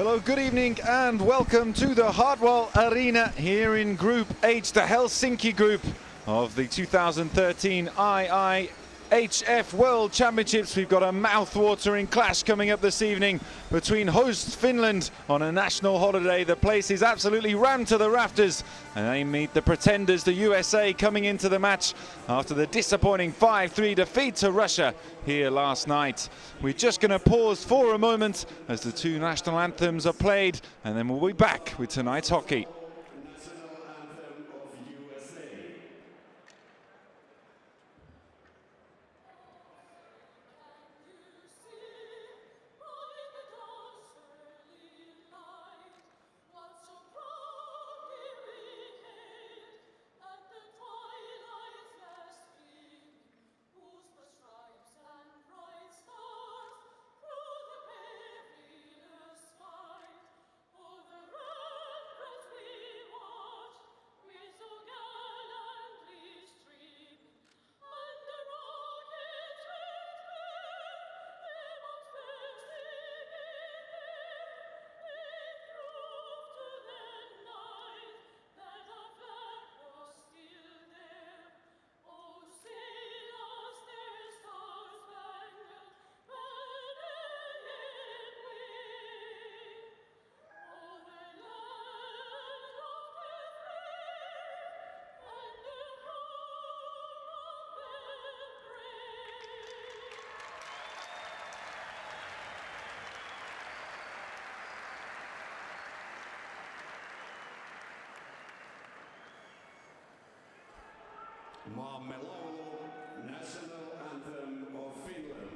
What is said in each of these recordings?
Hello, good evening and welcome to the Hartwall Arena here in Group H, the Helsinki group of the 2013 IIHF World Championships. We've got a mouth-watering clash coming up this evening between host Finland on a national holiday. The place is absolutely rammed to the rafters, and they meet the pretenders, the USA, coming into the match after the disappointing 5-3 defeat to Russia here last night. We're just going to pause for a moment as the two national anthems are played, and then we'll be back with tonight's hockey. Maamme laulu, National Anthem of Finland.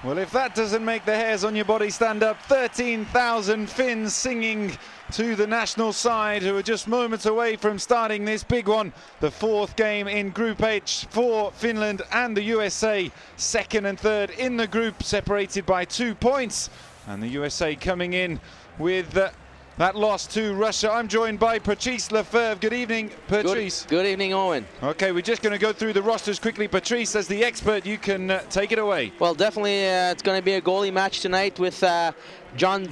Well, if that doesn't make the hairs on your body stand up, 13,000 Finns singing to the national side, who are just moments away from starting this big one. The fourth game in Group H for Finland and the USA, second and third in the group, separated by 2 points. And the USA coming in with that loss to Russia. I'm joined by Patrice Lefebvre. Good evening, Patrice. Good evening, Owen. Okay, we're just going to go through the rosters quickly. Patrice, as the expert, you can take it away. Well, definitely it's going to be a goalie match tonight with John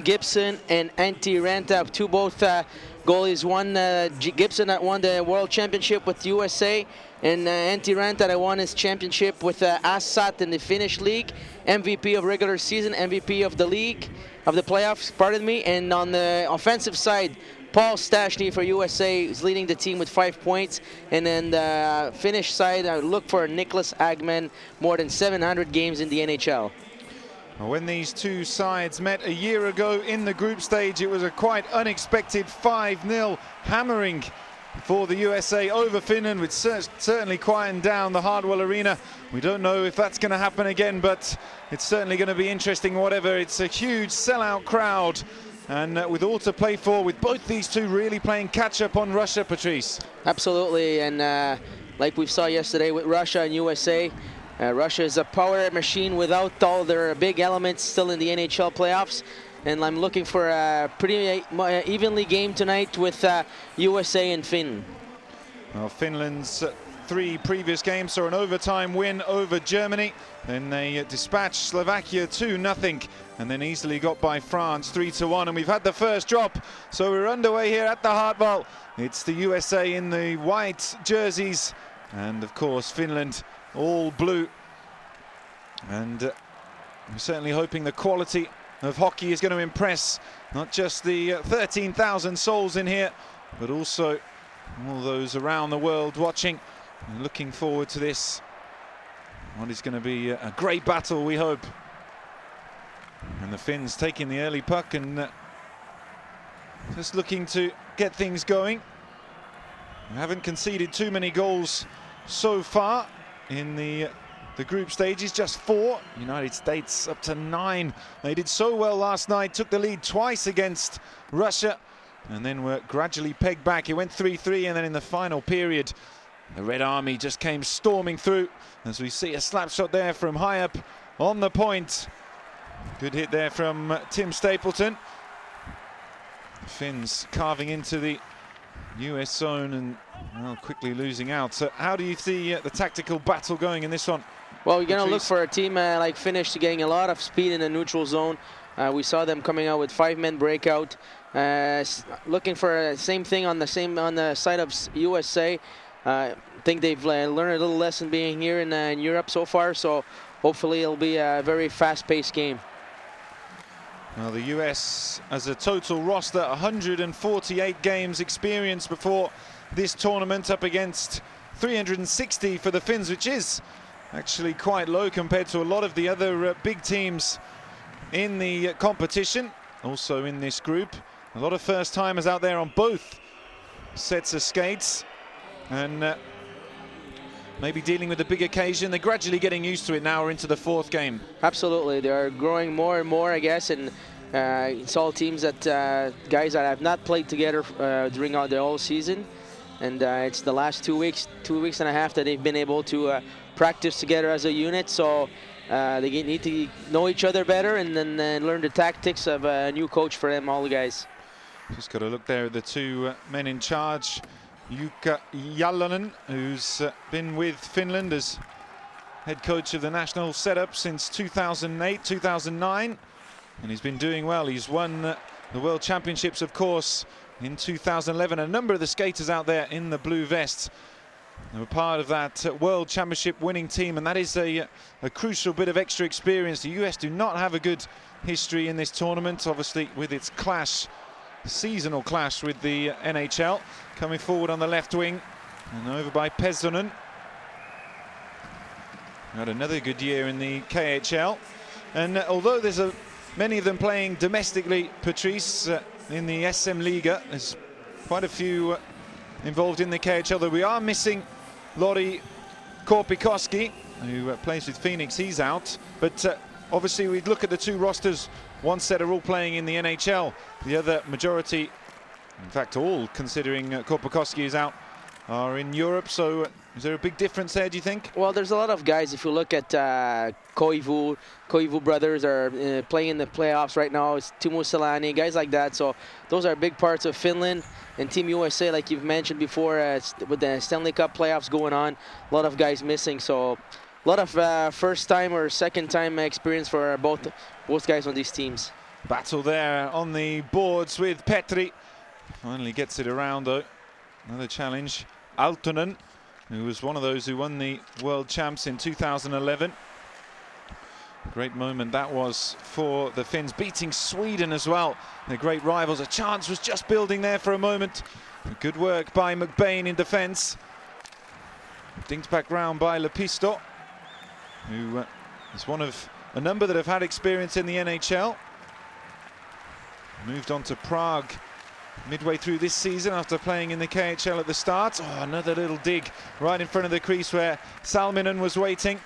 Gibson and Antti Ranta, both goalies. One Gibson that won the World Championship with USA, and Antti Ranta that won his championship with Assat in the Finnish league, MVP of regular season, MVP of the league, of the playoffs, pardon me. And on the offensive side, Paul Stastny for USA is leading the team with 5 points. And then the Finnish side, I would look for Nicholas Hagman, more than 700 games in the NHL. When these two sides met a year ago in the group stage, it was a quite unexpected 5-0 hammering for the USA over Finland, which certainly quietened down the Hartwall Arena. We don't know if that's going to happen again, but it's certainly going to be interesting whatever. It's a huge sellout crowd, and with all to play for, with both these two really playing catch-up on Russia, Patrice. Absolutely, and like we saw yesterday with Russia and USA, Russia is a power machine without all their big elements still in the NHL playoffs. And I'm looking for a pretty evenly game tonight with USA and Finland. Well, Finland's 3 previous games saw an overtime win over Germany. Then they dispatched Slovakia 2-0, and then easily got by France 3-1. And we've had the first drop, so we're underway here at the Hartwall. It's the USA in the white jerseys, and of course Finland all blue. And We're certainly hoping the quality of hockey is going to impress not just the 13,000 souls in here, but also all those around the world watching and looking forward to this. What is going to be a great battle, we hope. And the Finns taking the early puck and just looking to get things going. We haven't conceded too many goals so far in the group stages, just 4. United States up to 9. They did so well last night, took the lead twice against Russia, and then were gradually pegged back. It went 3-3, and then in the final period, the Red Army just came storming through, as we see a slap shot there from high up on the point. Good hit there from Tim Stapleton. The Finns carving into the US zone and well, quickly losing out. So how do you see the tactical battle going in this one? Well, you're going to look for a team like Finnish getting a lot of speed in the neutral zone. We saw them coming out with 5-man breakout, looking for the same thing on the side of USA. I think they've learned a little lesson being here in Europe so far, so hopefully it'll be a very fast-paced game. Well, the US as a total roster, 148 games experience before this tournament, up against 360 for the Finns, which is actually quite low compared to a lot of the other big teams in the competition. Also in this group, a lot of first-timers out there on both sets of skates, and maybe dealing with a big occasion. They're gradually getting used to it now. We're into the 4th game. Absolutely, they're growing more and more, I guess, and it's all teams that guys that have not played together during the whole season, and it's the last 2 weeks and a half that they've been able to practice together as a unit. So they need to know each other better and then learn the tactics of a new coach for them, all the guys. Just got to look there at the 2 men in charge. Jukka Jallonen, who's been with Finland as head coach of the national setup since 2008, 2009, and he's been doing well. He's won the World Championships, of course, in 2011. A number of the skaters out there in the blue vests were part of that World Championship winning team, and that is a crucial bit of extra experience. The US do not have a good history in this tournament, obviously with its seasonal clash with the NHL. Coming forward on the left wing and over by Pesonen. Had another good year in the KHL, and although there's many of them playing domestically, Patrice, in the SM Liga, there's quite a few involved in the KHL, though we are missing Lori Korpikoski, who plays with Phoenix. He's out, but obviously we'd look at the 2 rosters. One set are all playing in the NHL, the other majority, in fact all, considering Korpikoski is out, are in Europe. So is there a big difference there, do you think? Well, there's a lot of guys. If you look at Koivu brothers are playing in the playoffs right now. It's Timo Selänne, guys like that. So those are big parts of Finland. And Team USA, like you've mentioned before, with the Stanley Cup playoffs going on, a lot of guys missing. So a lot of first-time or second-time experience for both guys on these teams. Battle there on the boards with Petri. Finally gets it around, though. Another challenge. Aaltonen, who was one of those who won the World Champs in 2011. Great moment that was for the Finns, beating Sweden as well. They're great rivals. A chance was just building there for a moment. Good work by McBain in defence. Dinked back round by Lepisto, who is one of a number that have had experience in the NHL. Moved on to Prague midway through this season after playing in the KHL at the start. Oh, another little dig right in front of the crease where Salminen was waiting.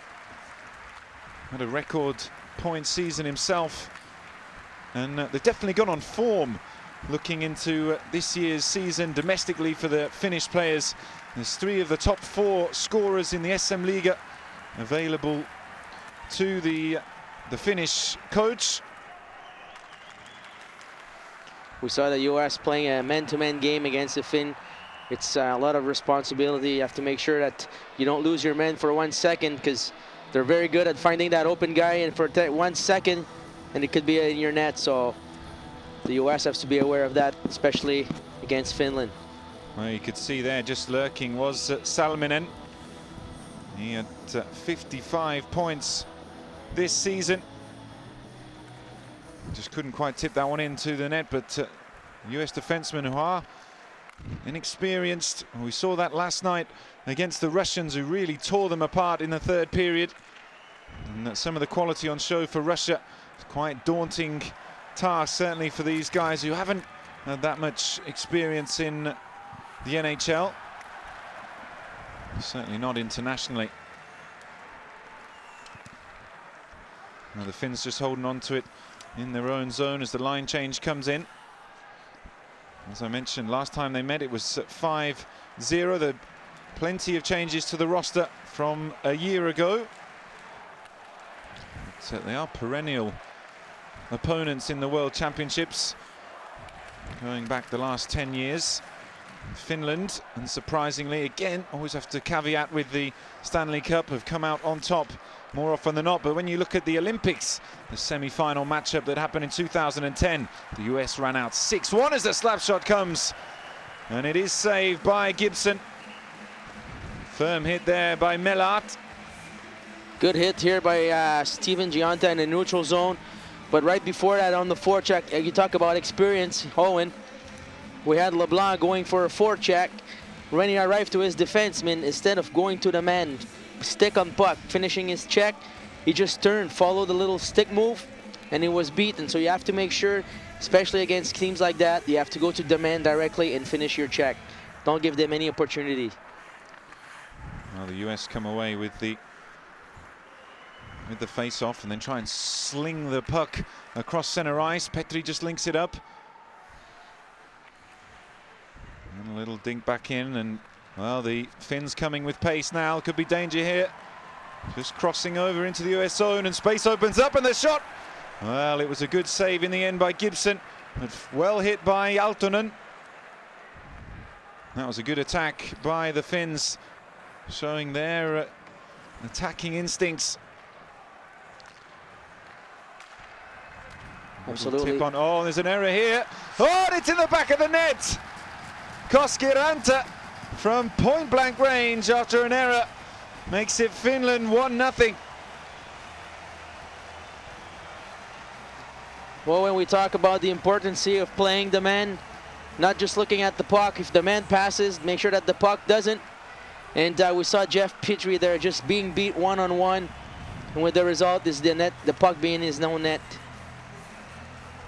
Had a record point season himself, and they've definitely gone on form looking into this year's season domestically for the Finnish players. There's 3 of the top 4 scorers in the SM Liga available to the Finnish coach. We saw the US playing a man-to-man game against the Finn. It's a lot of responsibility. You have to make sure that you don't lose your men for 1 second, because they're very good at finding that open guy, and for 1 second, and it could be in your net. So the US has to be aware of that, especially against Finland. Well, you could see there just lurking was Salminen. He had 55 points this season. Just couldn't quite tip that one into the net, but US defensemen who are inexperienced. We saw that last night against the Russians, who really tore them apart in the third period. And some of the quality on show for Russia. It's quite daunting task, certainly for these guys who haven't had that much experience in the NHL. Certainly not internationally. Now the Finns just holding on to it in their own zone as the line change comes in. As I mentioned, last time they met it was at 5-0. There are plenty of changes to the roster from a year ago. But they are perennial opponents in the World Championships, going back the last 10 years. Finland, unsurprisingly, again, always have to caveat with the Stanley Cup, have come out on top more often than not. But when you look at the Olympics, the semi-final matchup that happened in 2010, the US ran out 6-1 as the slap shot comes. And it is saved by Gibson. Firm hit there by Mellart. Good hit here by Steven Giunta in the neutral zone. But right before that on the forecheck, you talk about experience, Owen. We had LeBlanc going for a forecheck. Rennie arrived to his defenseman. Instead of going to the man, stick on puck, finishing his check, he just turned, followed the little stick move, and he was beaten. So you have to make sure, especially against teams like that, you have to go to the man directly and finish your check. Don't give them any opportunity. Well, the US come away with the face-off and then try and sling the puck across center ice. Petri just links it up. And a little dink back in, and well, the Finns coming with pace now. Could be danger here. Just crossing over into the US zone, and space opens up, and the shot. Well, it was a good save in the end by Gibson, but well hit by Aaltonen. That was a good attack by the Finns, showing their attacking instincts. Absolutely. Tip on. Oh, there's an error here. Oh, and it's in the back of the net. Koskiranta from point-blank range after an error makes it Finland 1-0. Well, when we talk about the importance of playing the man, not just looking at the puck. If the man passes, make sure that the puck doesn't. And we saw Jeff Petrie there just being beat one-on-one. And with the result is the net, the puck being his own net.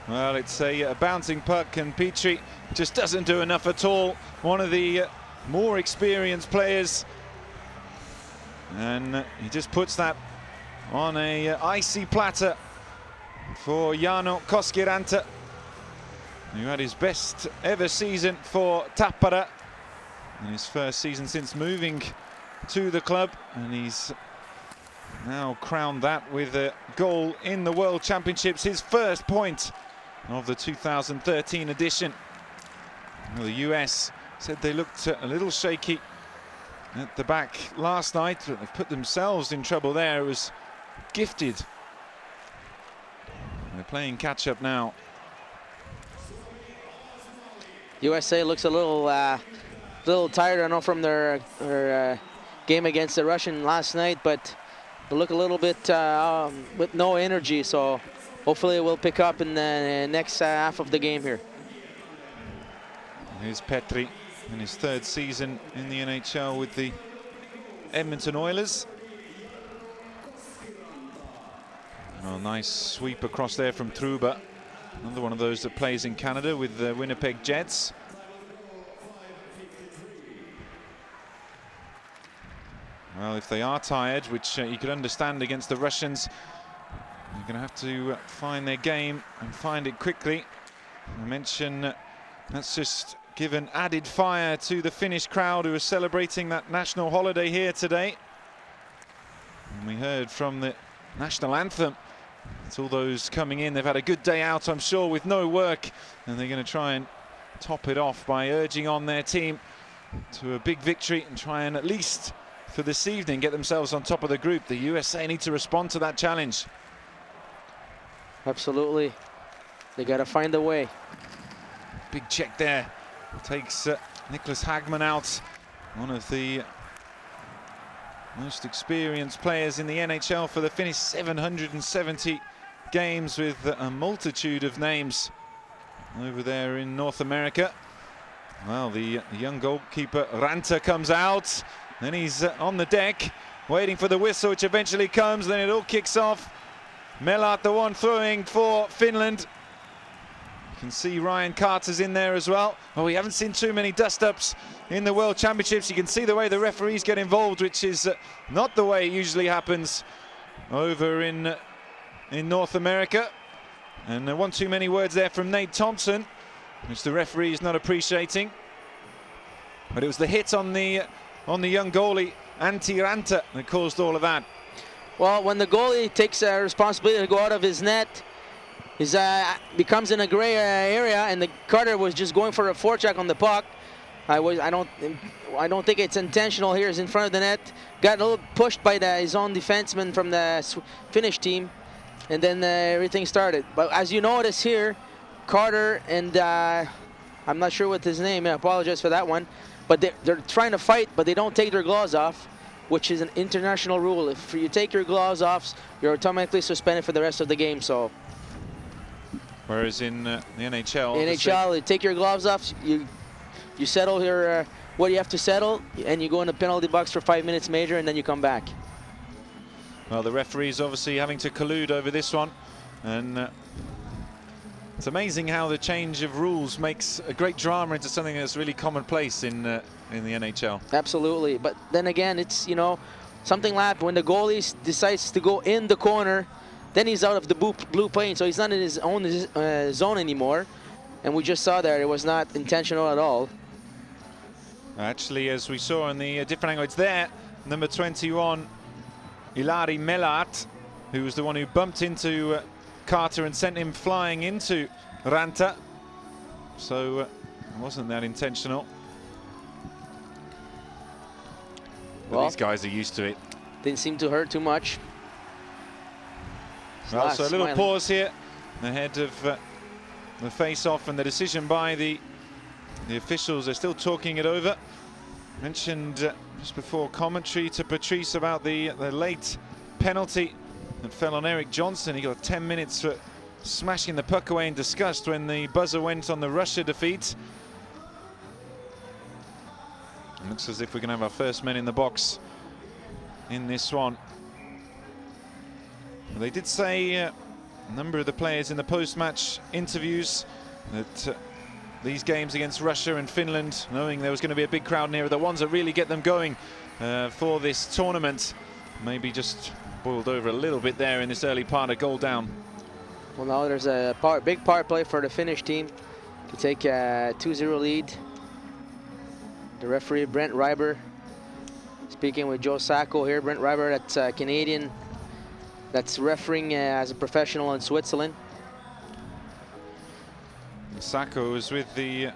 Well, it's a bouncing puck, and Petrie just doesn't do enough at all. One of the more experienced players, and he just puts that on a icy platter for Jano Koskiranta, who had his best ever season for Tappara in his first season since moving to the club, and he's now crowned that with a goal in the World Championships, his first point of the 2013 edition. Well, the US said they looked a little shaky at the back last night, but they've put themselves in trouble there. It was gifted. They're playing catch-up now. USA looks a little tired, I know, from their game against the Russian last night, but they look a little bit with no energy, so hopefully it will pick up in the next half of the game here. Here's Petri in his third season in the NHL with the Edmonton Oilers. Oh, nice sweep across there from Truba. Another one of those that plays in Canada with the Winnipeg Jets. Well, if they are tired, which you could understand against the Russians, they're going to have to find their game and find it quickly. I mentioned that's just given added fire to the Finnish crowd who are celebrating that national holiday here today. And we heard from the national anthem. It's all those coming in. They've had a good day out, I'm sure, with no work, and they're going to try and top it off by urging on their team to a big victory and try and, at least for this evening, get themselves on top of the group. The USA need to respond to that challenge. Absolutely. They got to find a way. Big check there. Takes Nicholas Hagman out, one of the most experienced players in the NHL for the Finnish. 770 games with a multitude of names over there in North America. Well, the young goalkeeper Ranta comes out, then he's on the deck waiting for the whistle, which eventually comes, then it all kicks off. Melart, the one throwing for Finland. You can see Ryan Carter's in there as well. Well, we haven't seen too many dust-ups in the World Championships. You can see the way the referees get involved, which is not the way it usually happens over in North America. And one too many words there from Nate Thompson, which the referee is not appreciating. But it was the hit on the young goalie, Antti Ranta, that caused all of that. Well, when the goalie takes responsibility to go out of his net, he becomes in a gray area, and the Carter was just going for a forecheck on the puck. I don't think it's intentional here. He's in front of the net, got a little pushed by his own defenseman from the Finnish team, and then everything started. But as you notice here, Carter and I'm not sure what his name, I apologize for that one, but they're trying to fight, but they don't take their gloves off, which is an international rule. If you take your gloves off, you're automatically suspended for the rest of the game. So, whereas in the NHL, you take your gloves off, you settle your what you have to settle, and you go in the penalty box for 5 minutes major, and then you come back. Well, the referee's obviously having to collude over this one, and it's amazing how the change of rules makes a great drama into something that's really commonplace in the NHL. Absolutely, but then again, it's, you know, something like when the goalie decides to go in the corner, then he's out of the blue plane, so he's not in his own zone anymore. And we just saw there, it was not intentional at all. Actually, as we saw in the different angle, it's there, number 21, Ilari Melart, who was the one who bumped into Carter and sent him flying into Ranta. So it wasn't that intentional. But Well, these guys are used to it. Didn't seem to hurt too much. Well, so a little pause here ahead of the face-off and the decision by the officials. They're still talking it over. Mentioned just before commentary to Patrice about the late penalty that fell on Eric Johnson. He got 10 minutes for smashing the puck away in disgust when the buzzer went on the Russia defeat. It looks as if we're going to have our first men in the box in this one. They did say, a number of the players in the post-match interviews, that these games against Russia and Finland, knowing there was going to be a big crowd near, are the ones that really get them going for this tournament. Maybe just boiled over a little bit there in this early part, a goal down. Well, now there's a big power play for the Finnish team to take a 2-0 lead. The referee, Brent Reiber, speaking with Joe Sacco here. Brent Reiber, that's a Canadian that's refereeing as a professional in Switzerland. Sacco was with a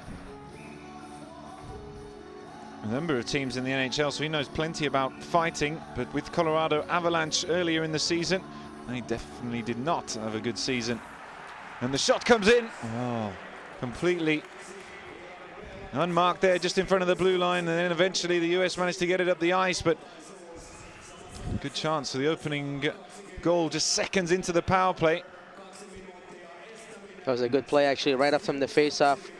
number of teams in the NHL, so he knows plenty about fighting, but with Colorado Avalanche earlier in the season, they definitely did not have a good season. And the shot comes in. Oh, completely unmarked there, just in front of the blue line, and then eventually the US managed to get it up the ice, but good chance for the opening goal just seconds into the power play. That was a good play, actually, right up from the face-off.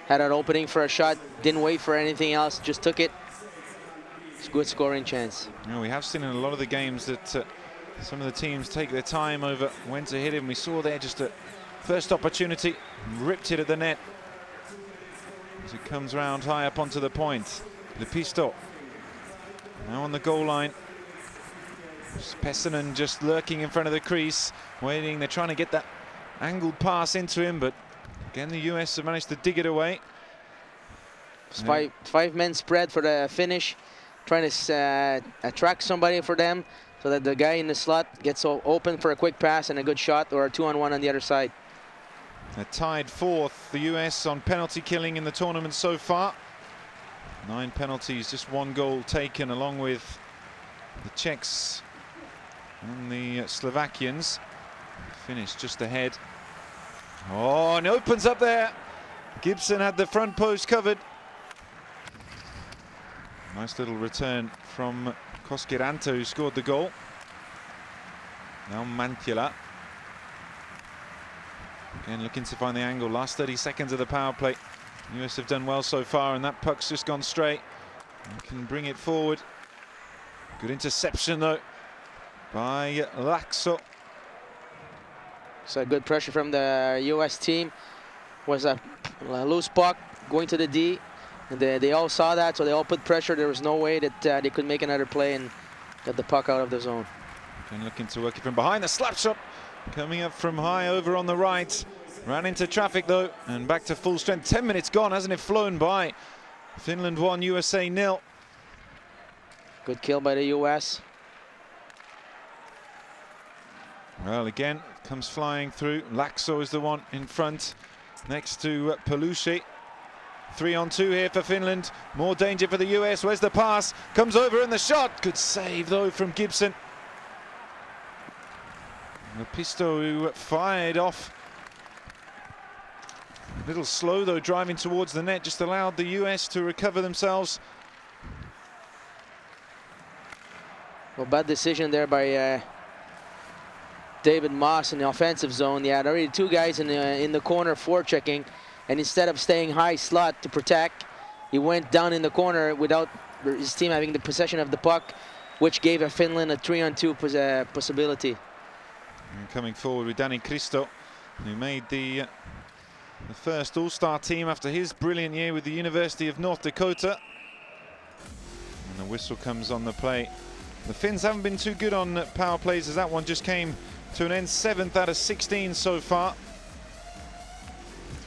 Had an opening for a shot, didn't wait for anything else, just took it. It's a good scoring chance. You know, we have seen in a lot of the games that some of the teams take their time over when to hit him. We saw there just a first opportunity, ripped it at the net as it comes round high up onto the point. Lepisto now on the goal line. Pessinen just lurking in front of the crease, waiting. They're trying to get that angled pass into him, but again the US have managed to dig it away. Five men spread for the Finnish, trying to attract somebody for them so that the guy in the slot gets open for a quick pass and a good shot, or a 2-on-1 on the other side. They're tied fourth, the US, on penalty killing in the tournament so far. 9 penalties, just 1 goal taken, along with the Czechs and the Slovakians. Finnish just ahead. Oh, and it opens up there. Gibson had the front post covered. Nice little return from Koskiranta, who scored the goal. Now Mantila. Again, looking to find the angle. Last 30 seconds of the power play. US have done well so far, and that puck's just gone straight. They can bring it forward. Good interception, though, by Laxo. So good pressure from the US team. Was a loose puck going to the D. And they all saw that, so they all put pressure. There was no way that they could make another play and get the puck out of the zone. And looking to work it from behind. The slap shot coming up from high over on the right. Ran into traffic, though, and back to full strength. 10 minutes gone, hasn't it flown by? Finland 1, USA 0. Good kill by the US. Well, again, comes flying through. Laxo is the one in front, next to Palucci. 3-on-2 here for Finland. More danger for the US. Where's the pass? Comes over and the shot. Good save, though, from Gibson. Pisto, who fired off. A little slow, though, driving towards the net. Just allowed the US to recover themselves. Well, bad decision there by David Moss in the offensive zone. He had already two guys in the corner forechecking, and instead of staying high slot to protect, he went down in the corner without his team having the possession of the puck, which gave Finland a 3-on-2 possibility. And coming forward with Danny Christo, who made the first All-Star team after his brilliant year with the University of North Dakota. And the whistle comes on the play. The Finns haven't been too good on power plays, as that one just came to an end. 7th out of 16 so far.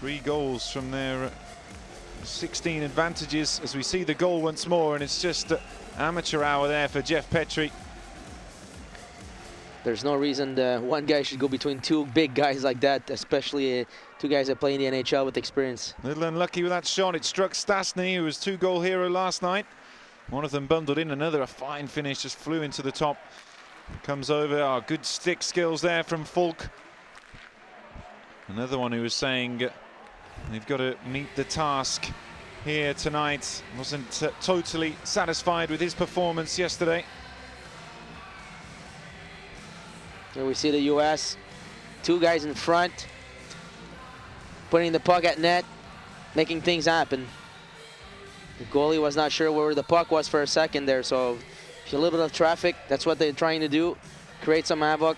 3 goals from their 16 advantages, as we see the goal once more, and it's just amateur hour there for Jeff Petrie. There's no reason one guy should go between two big guys like that, especially two guys that play in the NHL with experience. Little unlucky with that shot. It struck Stastny, who was 2-goal hero last night. One of them bundled in, another a fine finish, just flew into the top. Comes over, good stick skills there from Falk. Another one who was saying they've got to meet the task here tonight. Wasn't totally satisfied with his performance yesterday. Here we see the US, two guys in front, putting the puck at net, making things happen. The goalie was not sure where the puck was for a second there, so a little bit of traffic, that's what they're trying to do, create some havoc.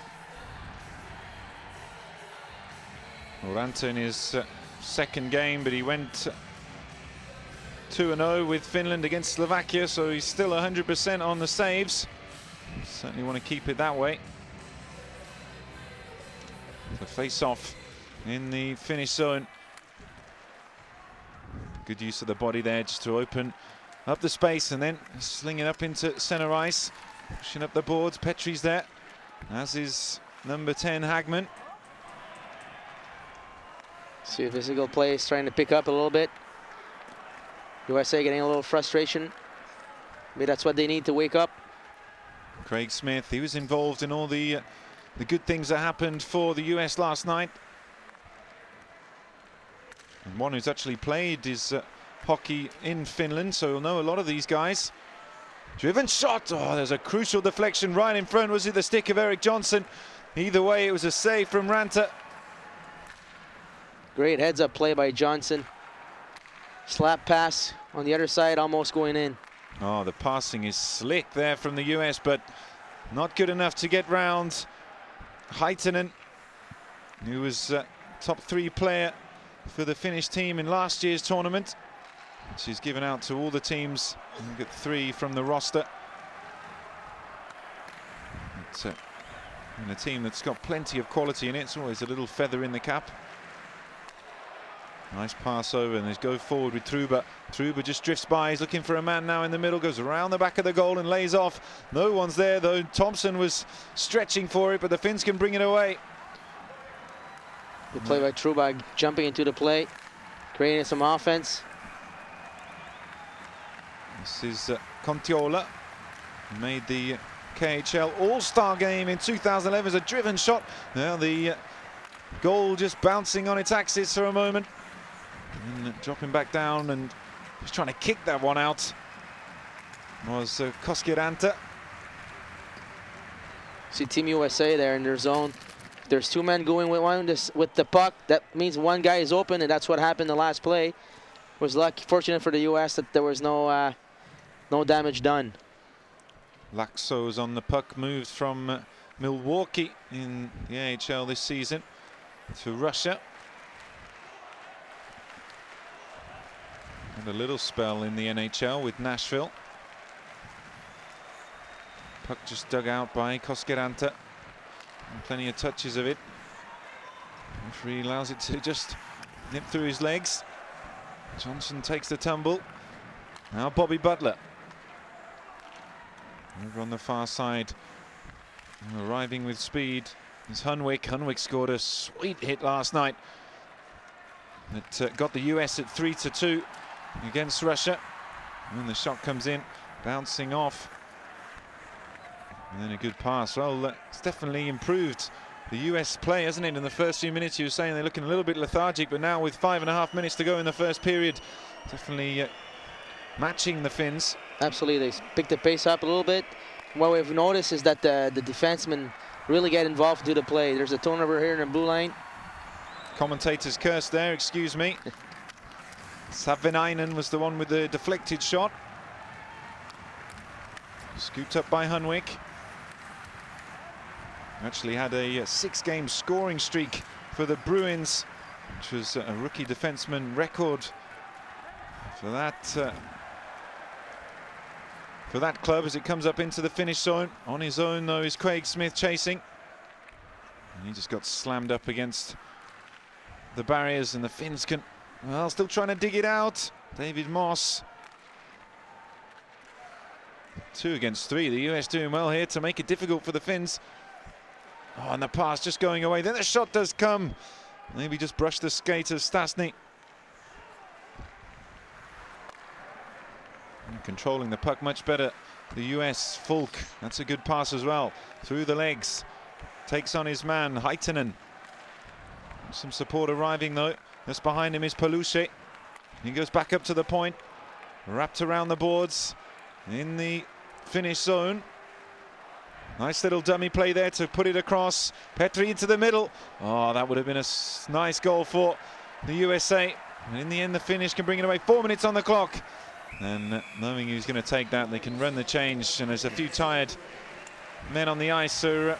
Ranta in his second game, but he went 2-0 with Finland against Slovakia, so he's still 100% on the saves. Certainly want to keep it that way. The face-off in the Finnish zone. Good use of the body there just to open up the space and then sling it up into center ice. Pushing up the boards, Petrie's there, as is number 10, Hagman. See if physical play is trying to pick up a little bit. USA getting a little frustration. Maybe that's what they need to wake up. Craig Smith, he was involved in all the good things that happened for the US last night. And one who's actually played his hockey in Finland, so he'll know a lot of these guys. Driven shot, there's a crucial deflection right in front. Was it the stick of Eric Johnson? Either way, it was a save from Ranta. Great heads-up play by Johnson. Slap pass on the other side, almost going in. Oh, the passing is slick there from the US, but not good enough to get round Haitanen, who was top 3 player for the Finnish team in last year's tournament. She's given out to all the teams. We've got 3 from the roster. It's in a team that's got plenty of quality in it. It's always a little feather in the cap. Nice pass over, and they go forward with Truba. Truba just drifts by. He's looking for a man now in the middle. Goes around the back of the goal and lays off. No one's there, though. Thompson was stretching for it, but the Finns can bring it away. Good play by Truba, jumping into the play, creating some offense. This is Kontiola, who made the KHL All-Star game in 2011 as a driven shot. Now the goal just bouncing on its axis for a moment. And dropping back down and just trying to kick that one out was Koski Ranta. See Team USA there in their zone. there's two men going with the puck, that means one guy is open, and that's what happened the last play. It was fortunate for the U.S. that there was no damage done. Laxo's on the puck, moved from Milwaukee in the AHL this season to Russia. Had a little spell in the NHL with Nashville. Puck just dug out by Koskeranta. And plenty of touches of it. Referee allows it to just nip through his legs. Johnson takes the tumble. Now Bobby Butler. Over on the far side, arriving with speed is Hunwick. Hunwick scored a sweet hit last night that got the US at 3-2 against Russia. And the shot comes in, bouncing off. And then a good pass. Well, it's definitely improved the US play, hasn't it? In the first few minutes, you were saying they're looking a little bit lethargic, but now with 5.5 minutes to go in the first period, definitely matching the Finns. Absolutely, they picked the pace up a little bit. What we've noticed is that the defensemen really get involved to the play. There's a turnover here in the blue line. Commentator's curse there, excuse me. Savinainen was the one with the deflected shot. Scooped up by Hunwick. Actually had a 6-game scoring streak for the Bruins, which was a rookie defenseman record for that club as it comes up into the Finnish zone. On his own, though, is Craig Smith chasing. And he just got slammed up against the barriers, and the Finns can, well, still trying to dig it out. David Moss. 2 against 3. The US doing well here to make it difficult for the Finns. Oh, and the pass just going away. Then the shot does come. Maybe just brushed the skate of Stasny. And controlling the puck much better. The US, Fulk. That's a good pass as well. Through the legs. Takes on his man, Heitinen. Some support arriving though. Just behind him is Paluche. He goes back up to the point. Wrapped around the boards. In the Finnish zone. Nice little dummy play there to put it across. Petri into the middle. Oh, that would have been a nice goal for the USA. And in the end, the Finnish can bring it away. 4 minutes on the clock. And knowing who's going to take that, they can run the change. And there's a few tired men on the ice. So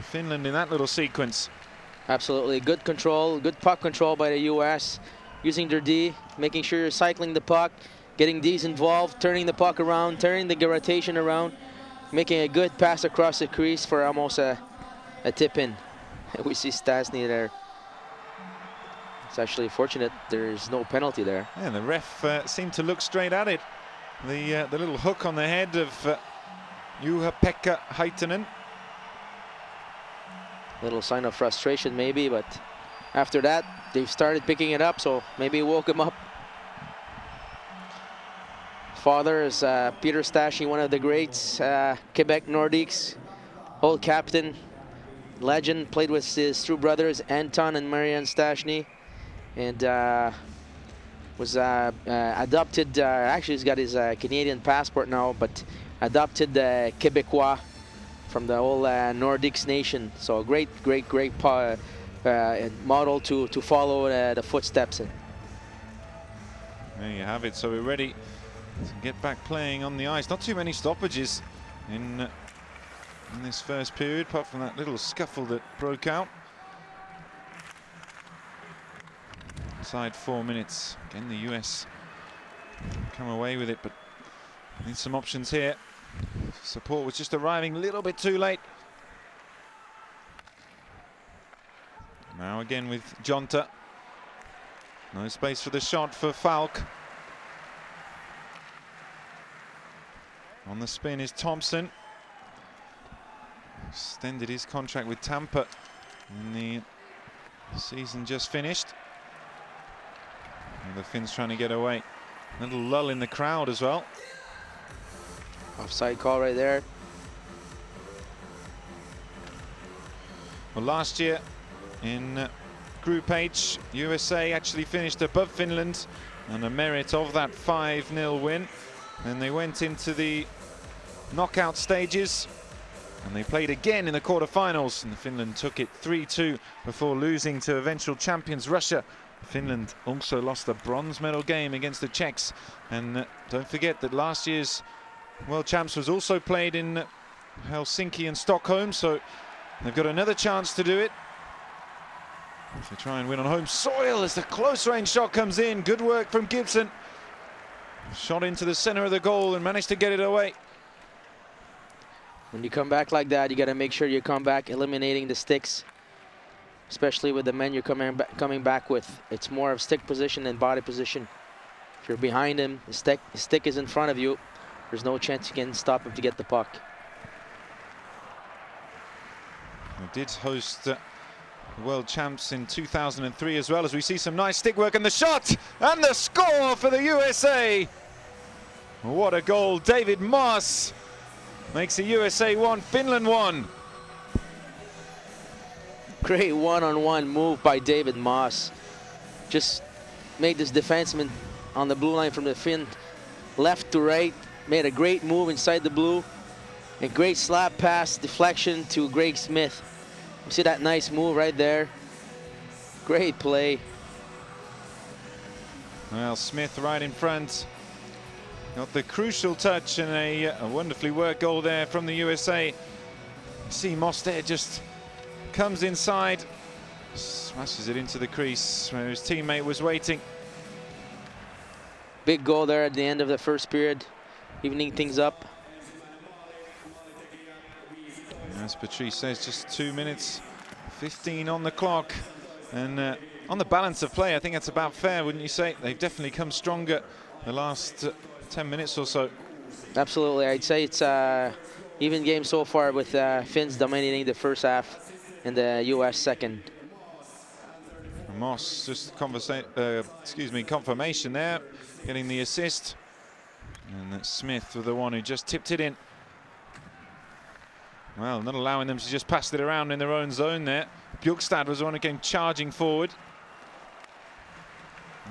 Finland in that little sequence. Absolutely. Good control, good puck control by the US. Using their D, making sure you're cycling the puck. Getting D's involved, turning the puck around, turning the rotation around, making a good pass across the crease for almost a tip-in. We see Stasny there. It's actually fortunate there's no penalty there. Yeah, the ref seemed to look straight at it. The little hook on the head of Juha-Pekka Heitinen. Little sign of frustration maybe, but after that, they've started picking it up, so maybe it woke him up. Father is Peter Stastny, one of the greats, Quebec Nordiques, old captain, legend, played with his two brothers, Anton and Marianne Stastny, and was adopted, actually he's got his Canadian passport now, but adopted Quebecois from the old Nordics nation. So a great model to follow the footsteps in. There you have it, so we're ready to get back playing on the ice. Not too many stoppages in this first period, apart from that little scuffle that broke out. Inside 4 minutes. Again, the US come away with it, but need some options here. Support was just arriving a little bit too late. Now again with Jonta. No space for the shot for Falk. On the spin is Thompson. Extended his contract with Tampa in the season just finished. And the Finns trying to get away. A little lull in the crowd as well. Offside call right there. Well, last year in Group H, USA actually finished above Finland on a merit of that 5-0 win. And they went into the knockout stages And they played again in the quarterfinals, and Finland took it 3-2 before losing to eventual champions Russia. Finland also lost a bronze medal game against the Czechs. And don't forget that last year's World Champs was also played in Helsinki and Stockholm, so they've got another chance to do it. If they try and win on home soil as the close range shot comes in. Good work from Gibson. Shot into the center of the goal and managed to get it away. When you come back like that, you got to make sure you come back eliminating the sticks, especially with the men you're coming back with. It's more of stick position than body position. If you're behind him, the stick is in front of you, there's no chance you can stop him to get the puck. They did host the World Champs in 2003 as well, as we see some nice stick work, and the shot and the score for the USA. What a goal. David Moss makes the USA 1, Finland 1. Great one-on-one move by David Moss. Just made this defenseman on the blue line from the Finn left to right. Made a great move inside the blue. A great slap pass deflection to Greg Smith. You see that nice move right there. Great play. Well, Smith right in front. Got the crucial touch and a wonderfully worked goal there from the USA. You see Moss there just comes inside, smashes it into the crease where his teammate was waiting. Big goal there at the end of the first period, evening things up. As Patrice says, just 2 minutes 15 on the clock, and on the balance of play, I think that's about fair, wouldn't you say? They've definitely come stronger the last 10 minutes or so. Absolutely, I'd say it's even game so far, with Finns dominating the first half and the US second. Moss just confirmation there, getting the assist, and Smith was the one who just tipped it in. Well, not allowing them to just pass it around in their own zone there. Bjorkstad was the one who came charging forward.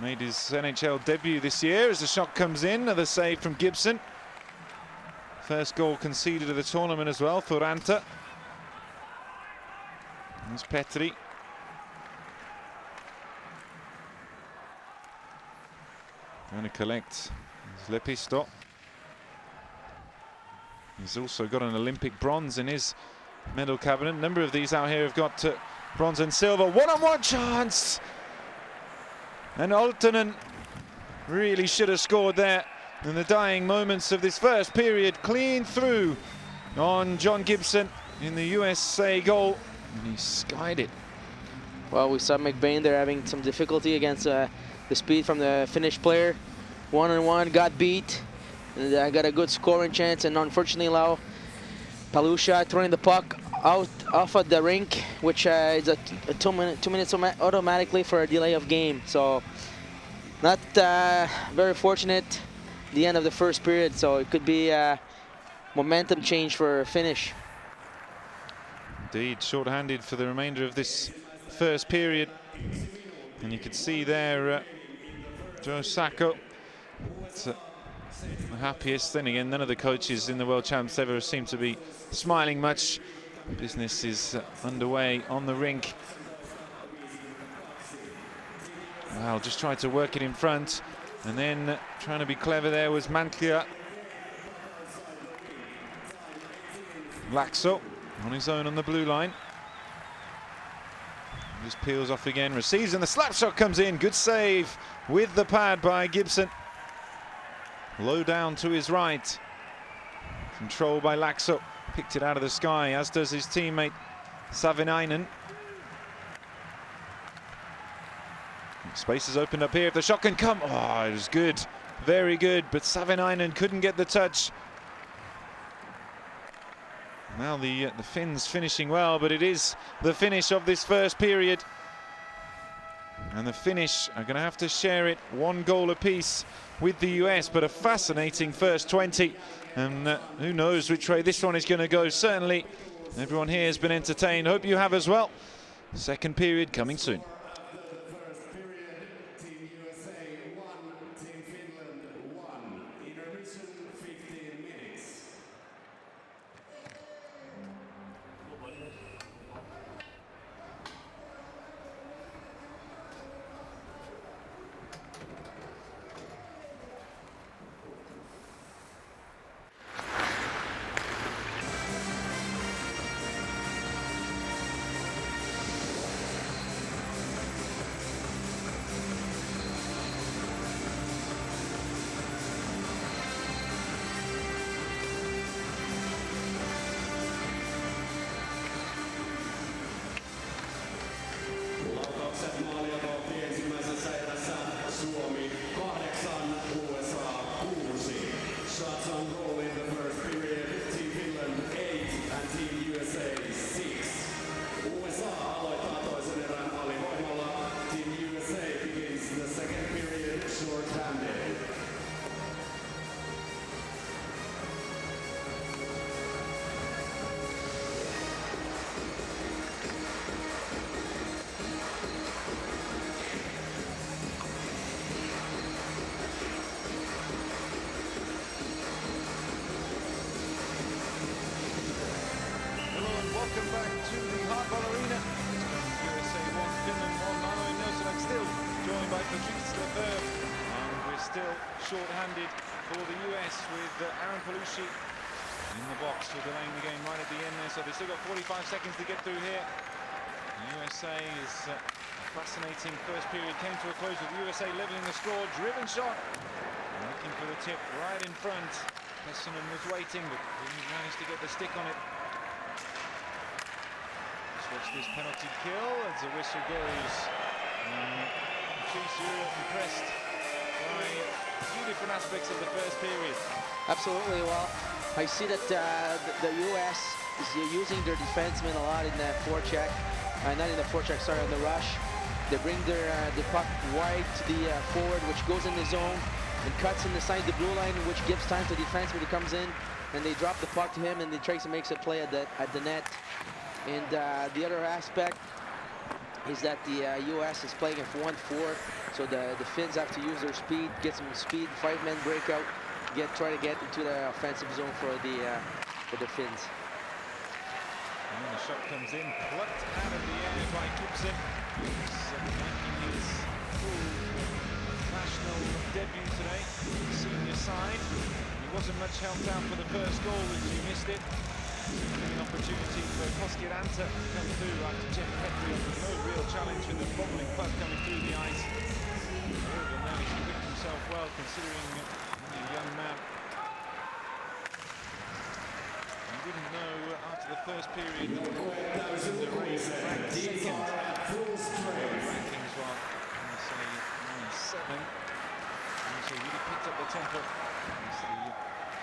Made his NHL debut this year as the shot comes in. Another save from Gibson. First goal conceded of the tournament as well for Ranta. There's Petri. Going to collect Lepisto. He's also got an Olympic bronze in his medal cabinet. A number of these out here have got bronze and silver. One-on-one chance! And Oltonen really should have scored there in the dying moments of this first period. Clean through on John Gibson in the USA goal. And he skied it. Well, we saw McBain there having some difficulty against the speed from the Finnish player. One-on-one, got beat. And got a good scoring chance, and unfortunately allow Palusha throwing the puck out off of the rink, which is a 2 minutes automatically for a delay of game. So not very fortunate the end of the first period, so it could be a momentum change for Finnish. Indeed, short-handed for the remainder of this first period. And you can see there Joe Sacco, the happiest. Then again, none of the coaches in the World Champs ever seem to be smiling much. Business is underway on the rink. Wow, just tried to work it in front, and then trying to be clever there was Mantlia. Laxo on his own on the blue line. Just peels off again, receives, and the slap shot comes in. Good save with the pad by Gibson. Low down to his right. Controlled by Laxo. Picked it out of the sky, as does his teammate Savinainen. Space is opened up here. If the shot can come, oh, it was good, very good. But Savinainen couldn't get the touch. Now the Finns finishing well, but it is the finish of this first period. And the Finnish are going to have to share it, 1 goal apiece with the US, but a fascinating first 20. And who knows which way this one is going to go. Certainly, everyone here has been entertained. Hope you have as well. Second period coming soon. First period, Team USA 1, Team Finland 1. Intermission 15 minutes. Tulokset maalia kohti ensimmäisessä erässä Suomi 8, USA 6. Shots on goal in the first period. Team Finland 8 and Team USA 6. USA aloittaa toisen erän alivoimalla. Team USA begins the second period short-handed. Hello and welcome back to the Hardball Arena. USA 1, Finland 1. I'm Nelson. I'm still joined by Patrice Lefebvre. And we're still short-handed for the US with Aaron Palucci in the box for delaying the game right at the end there. So they've still got 45 seconds to get through here. The USA is a fascinating first period. Came to a close with USA leveling the score. Driven shot. And looking for the tip right in front. Pessinen was waiting, but didn't manage to get the stick on it. Watch this penalty kill as the whistle goes. Patrice, you're impressed by a few different aspects of the first period. Absolutely. Well, I see that the U.S. is using their defensemen a lot in the forecheck. Not in the forecheck, sorry, on the rush. They bring the puck wide to the forward, which goes in the zone and cuts in the side the blue line, which gives time to the defenseman who comes in, and they drop the puck to him, and they tries to make a play at the net. And the other aspect is that the U.S. is playing a 1-4, so the Finns have to use their speed, get some speed, 5-man breakout, try to get into the offensive zone for the Finns. And the shot comes in, plucked out of the air by Gibson, who's making his full national debut today, senior side. He wasn't much helped out for the first goal as he missed it. An opportunity for Koskiranta to come through after Jeff Petrie with no real challenge with the bobbling puck coming through the ice. However, now he's picked himself well considering only a young man. He didn't know after the first period that the race ranked second. Rankings were, I say, 7. And so he really picked up the tempo as the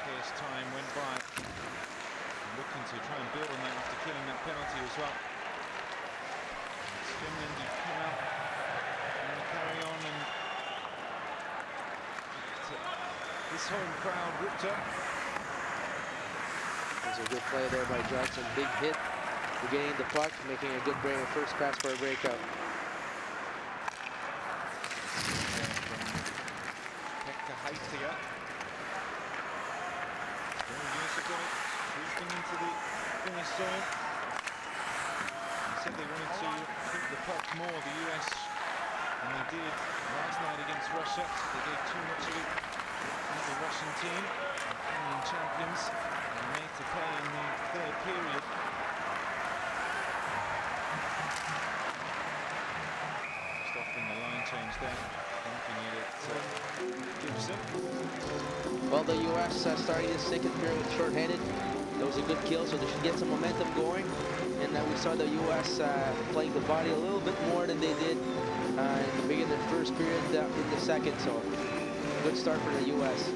first time went by. Looking to try and build on that after killing that penalty as well. It's Finland who come out and carry on and this home crowd ripped up. There's a good play there by Johnson. Big hit for getting the puck, making a good break, first pass for a breakout. Pekka Heitia. Creeping into the finish zone. They said they wanted to keep the puck more, the US, and they did last night against Russia. They gave too much of it to the Russian team, the Ukrainian champions, and made to pay in the third period. Stopping the line change there, bumping it at Gibson. Well, the U.S. Starting the second period short-handed. That was a good kill, so they should get some momentum going. And we saw the U.S. Playing the body a little bit more than they did in the beginning of the first period in the second. So, good start for the U.S.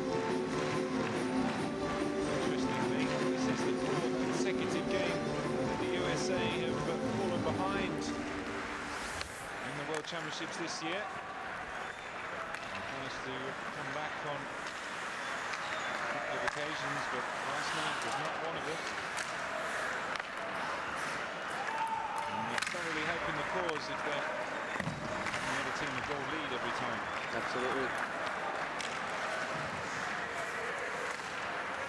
Interestingly, this is the fourth consecutive game that the USA have fallen behind in the World Championships this year. Nice to come back on of occasions, but last night was not one of them. And it's thoroughly helping the cause if they're having the other team a goal lead every time. Absolutely.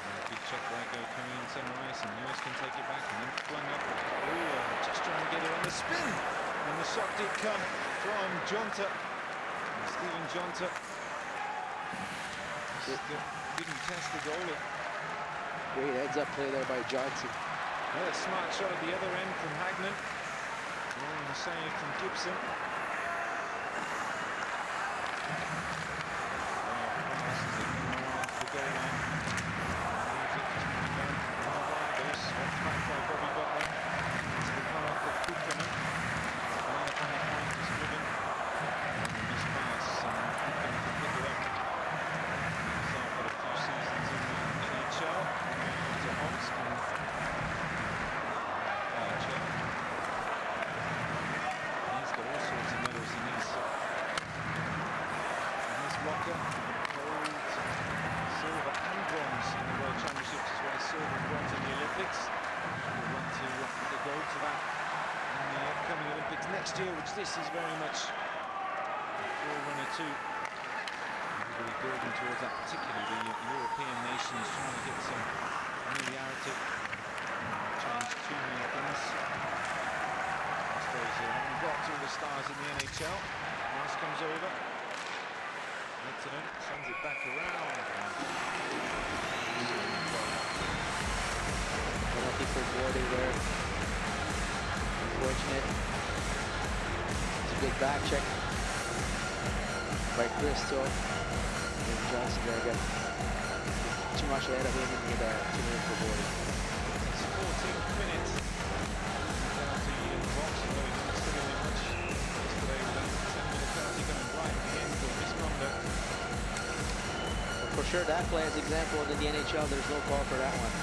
And a big check right go coming in center ice, and US can take it back and then flung up. Ooh, just trying to get it on the spin. And the shot did come from Jonta. Stephen Jonta. Didn't test the goalie. Great heads-up play there by Johnson. Another smart shot at the other end from Hagman. And the save from Gibson. The goal line. Back by Bobby Butler. It's the cut off of Kukkonen. The point is driven. next year, which this is very much a forerunner to. Everybody building towards that, particularly the European nations trying to get some familiarity, change too many things. I suppose they haven't got all the stars in the NHL. Pass comes over. Excellent, sends it back around. Penalty for Gordy there. Unfortunate. It's a good back check by Crystal. And Johnson there got too much ahead of him and get 2 minutes for Gordy. It's 14th minute. Down to the box, although he's not still doing much yesterday with that 10-minute penalty coming right at the end of misconduct. For sure, that play is example in the NHL. There's no call for that one.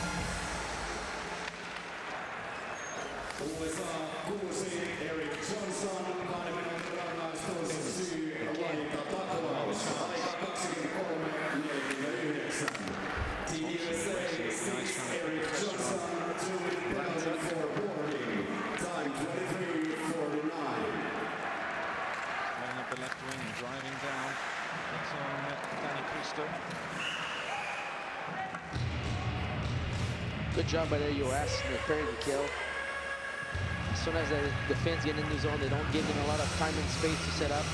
USA 6, Eric Johnson, 2 minuutin rangaistus, syy lajita taklaus, aika 23:49. Team USA 6, Eric Johnson, 2-minute penalty for boarding, time 23:49. Playing up the left wing and driving down. That's on Danny Cristo. Good job by the US. They're preparing to kill. As soon as the defense get in the zone, they don't give them a lot of time and space to set up.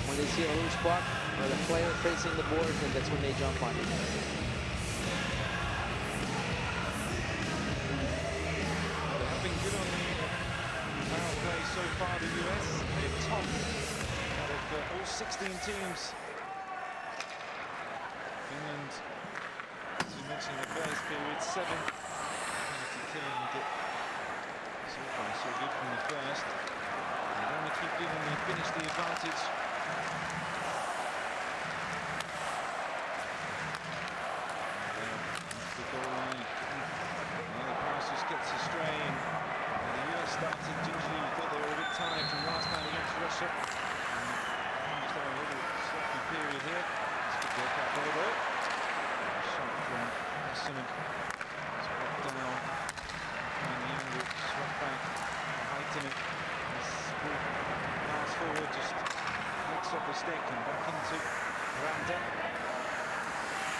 When they see a loose puck or the player facing the board, then that's when they jump on it. They have been good on the power play so far, the US. They're top out of all 16 teams. Finland, as you mentioned in the first period, 7 penalty killing and get so far so good from the first. They don't want to keep giving the finish the advantage. The goal line. The pass just gets astray, and the US started gingerly. We thought they were a bit tired from last time against Russia. Just had a little sloppy period here. Let's get the back over. Shot from Essendon. It's brought down. And the angle swept back. Heitinen. This pass forward just flicks off the stick and back into Randa.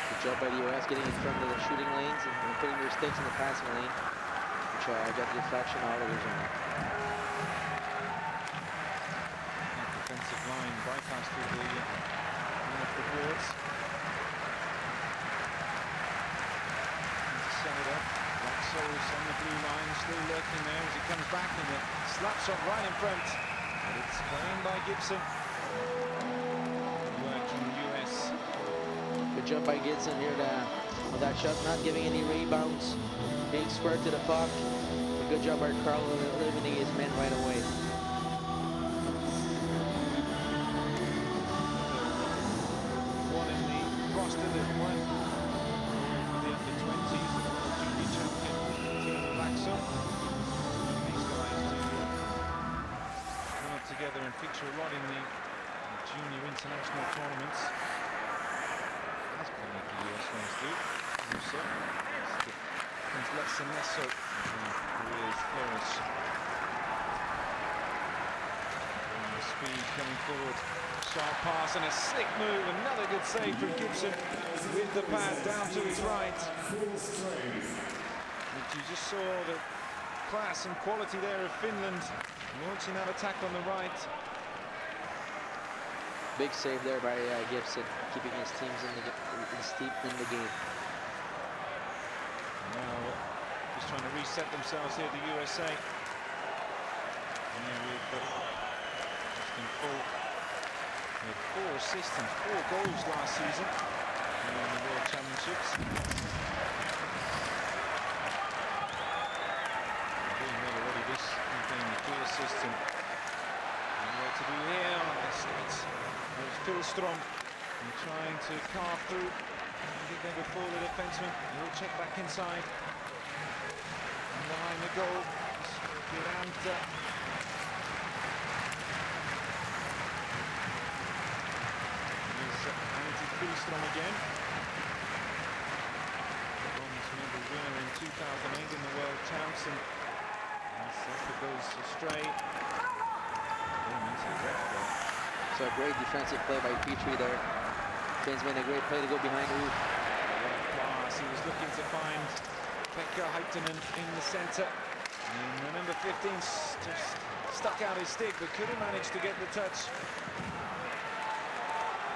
Good job by the US getting in front of the shooting lanes and putting their sticks in the passing lane, which got the deflection out of the zone. That defensive line bypassed through the one of the boards. To set it up. Black Souls on the blue line, still lurking there as he comes back, and the slap shot right in front. But it's claimed by Gibson. Work from the US. Good job by Gibson here on that shot, not giving any rebounds, being square to the puck. But good job by Carl eliminating his men right away. One in the roster that won the under-20s, the junior champion, Team Laxo. These guys do come up together and feature a lot in the junior international tournaments. That's probably what the US ones do. Also, it's less and less so careers flourish. Speed coming forward, sharp pass and a slick move, another good save from Gibson with the pad down to his right. But you just saw the class and quality there of Finland launching that attack on the right. Big save there by Gibson, keeping his teams steeped in the game. Now just trying to reset themselves here, the USA. With 4 assists and 4 goals last season in the World Championships. Doing well already this campaign with 3 assists and what to do here on the stats. There's Philstrom trying to carve through. I think they before the defenseman. He'll check back inside. And behind the goal, Duranta. Philstrom again. Bronze medal winner in 2008 in the World Champs, and Saka goes astray. So a great defensive play by Petrie there. Finns made a great play to go behind Ruud. Pass. He was looking to find Pekka Haitanen in the centre. And the number 15 just stuck out his stick, but couldn't manage to get the touch.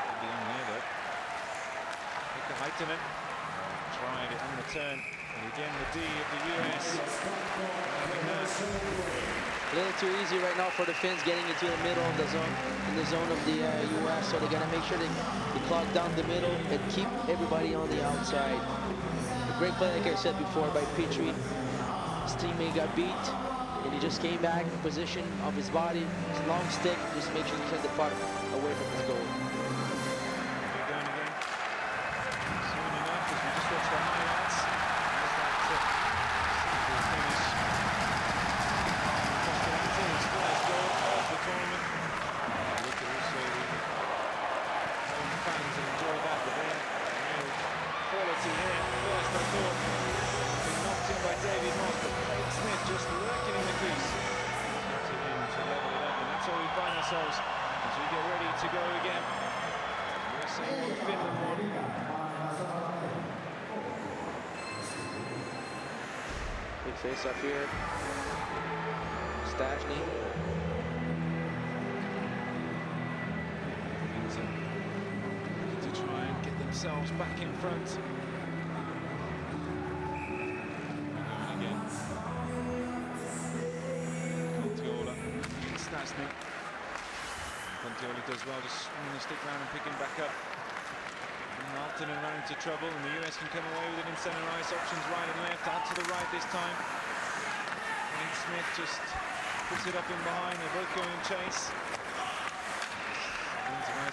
Could be on here though. Pekka Haitanen tried it on the turn. And again, the D of the US. A little too easy right now for the Finns getting into the middle of the zone, in the zone of the US. So they gotta make sure they clog down the middle and keep everybody on the outside. A great play, like I said before, by Petrie. His teammate got beat, and he just came back, position of his body, his long stick, just make sure he send the puck away from his goal. They're going again. Soon enough, as we just watched the highlights. There's that simple finish. Costellante, his first goal of the tournament. Look at also the home fans enjoy that, but then real quality here. First, I thought, been knocked in by David Moss, but Craig Smith just lurking in the crease. Gets it in to level it up, and that's where we find ourselves as we get ready to go again. USA 1, Finland 1. Big face up here. Stashny. To try and get themselves back in front. Again. Kontiola against Stastny. Kontiola does well to swing the stick round and pick him back up. And Aaltonen ran into trouble, and the US can come away with it in centre ice. Options right and left, out to the right this time. And Smith just puts it up in behind. They're both going in chase.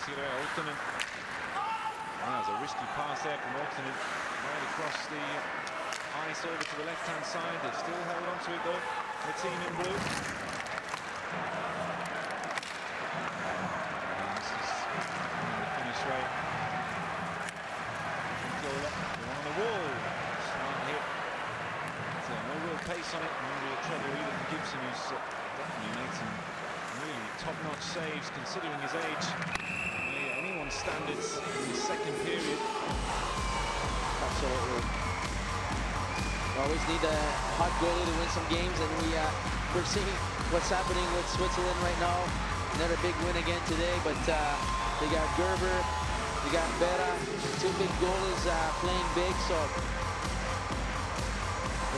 Aaltonen. That was a risky pass there from Aaltonen. Right across the ice over to the left-hand side. They've still held on to it though, the team in blue. And this is the finish rate. Controller, they're on the wall. Smart hit. So no real pace on it, no real trouble either for Gibson, who's definitely made some really top-notch saves considering his age. Anyone's standards in the second period. Absolutely. We always need a hot goalie to win some games, and we're seeing what's happening with Switzerland right now. Another big win again today, but they got Gerber, they got Berra, two big goalies playing big, so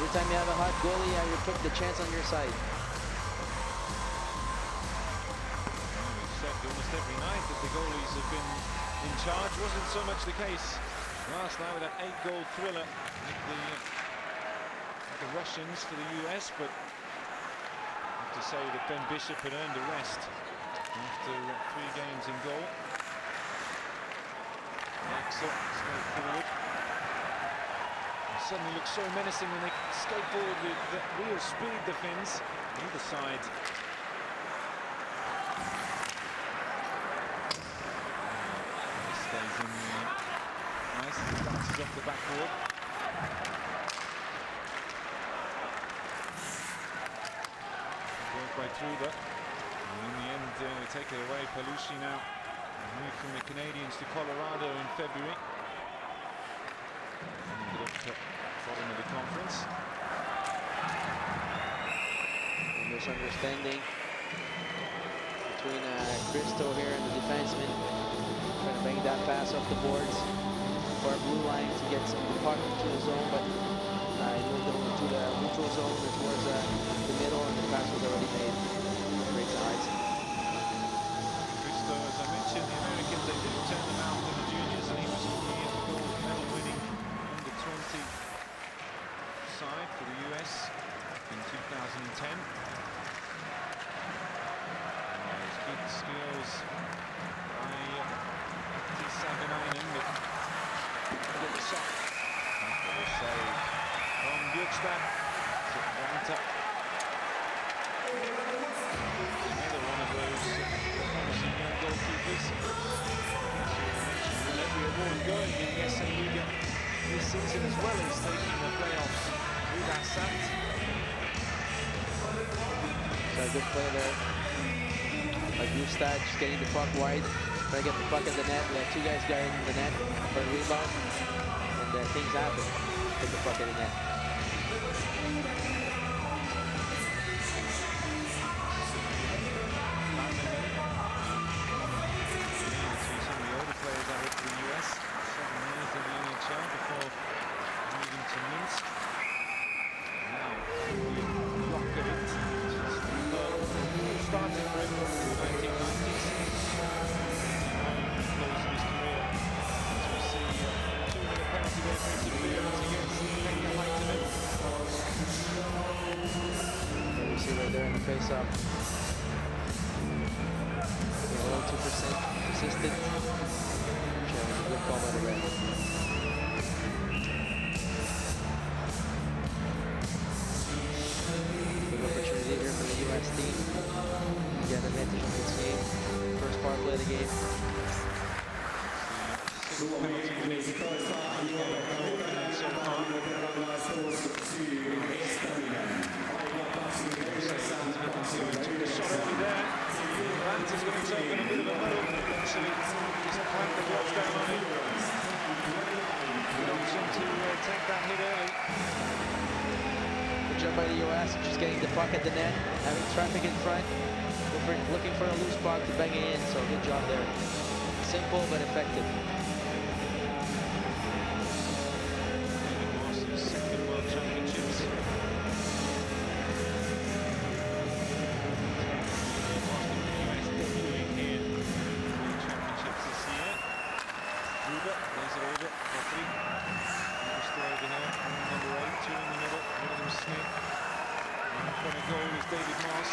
every time you have a hot goalie, you put the chance on your side. Almost every night that the goalies have been in charge. Wasn't so much the case last night with that 8-goal thriller with the Russians for the US, but I have to say that Ben Bishop had earned a rest after 3 games in goal. Backs up, straight forward. And suddenly looks so menacing when they skate forward with real speed, the Finns. Either side. Stays in the ice as it bounces off the backboard. Worked by Truba. And in the end, they take it away. Palushi now moved from the Canadians to Colorado in February. And ended up at the bottom of the conference. A misunderstanding between Cristo here and the defenseman. Trying to bang that pass off the boards for our blue line to get some puck into the zone, but he moved over to the neutral zone towards the middle, and the pass was already made. Great size. Cristo, as I mentioned, the Americans, they did turn him out in the juniors, and he was on the gold medal winning under 20 side for the US in 2010. His good skills by Savinainen, but get the shot. That's a save from Björkstad. Ranta. Another one of those promising young goalkeepers. With every award going in the SA Liga this season, as well as taking the playoffs with Assat. So a good play there by Ustad just getting the puck wide. Trying to get the puck in the net. We have two guys going in the net for a rebound. And things happen. Get the puck in the net. Started for him in the 1990s. Close his career. As we see, 2-minute penalty there for interference against Kenya Lightman. You see right there in the face-off. A little too persistent. Good call by the ref. Opportunity here for the U.S. team. Get an advantage on this game. First power play of the game. Ranta's got himself in a bit of a muddle. Actually, just clamped the gloves down on him. Johnson to take that hit early. Good job by the U.S. Just getting the puck at the net, having traffic in front, looking for a loose puck to bang it in. So good job there. Simple but effective. Second World Championships. Debuting here in the Championships this year. Ruber, there's it over. Three. Still over here. Number 8, 2 in the middle. William Smith. And in front of goal is David Moss.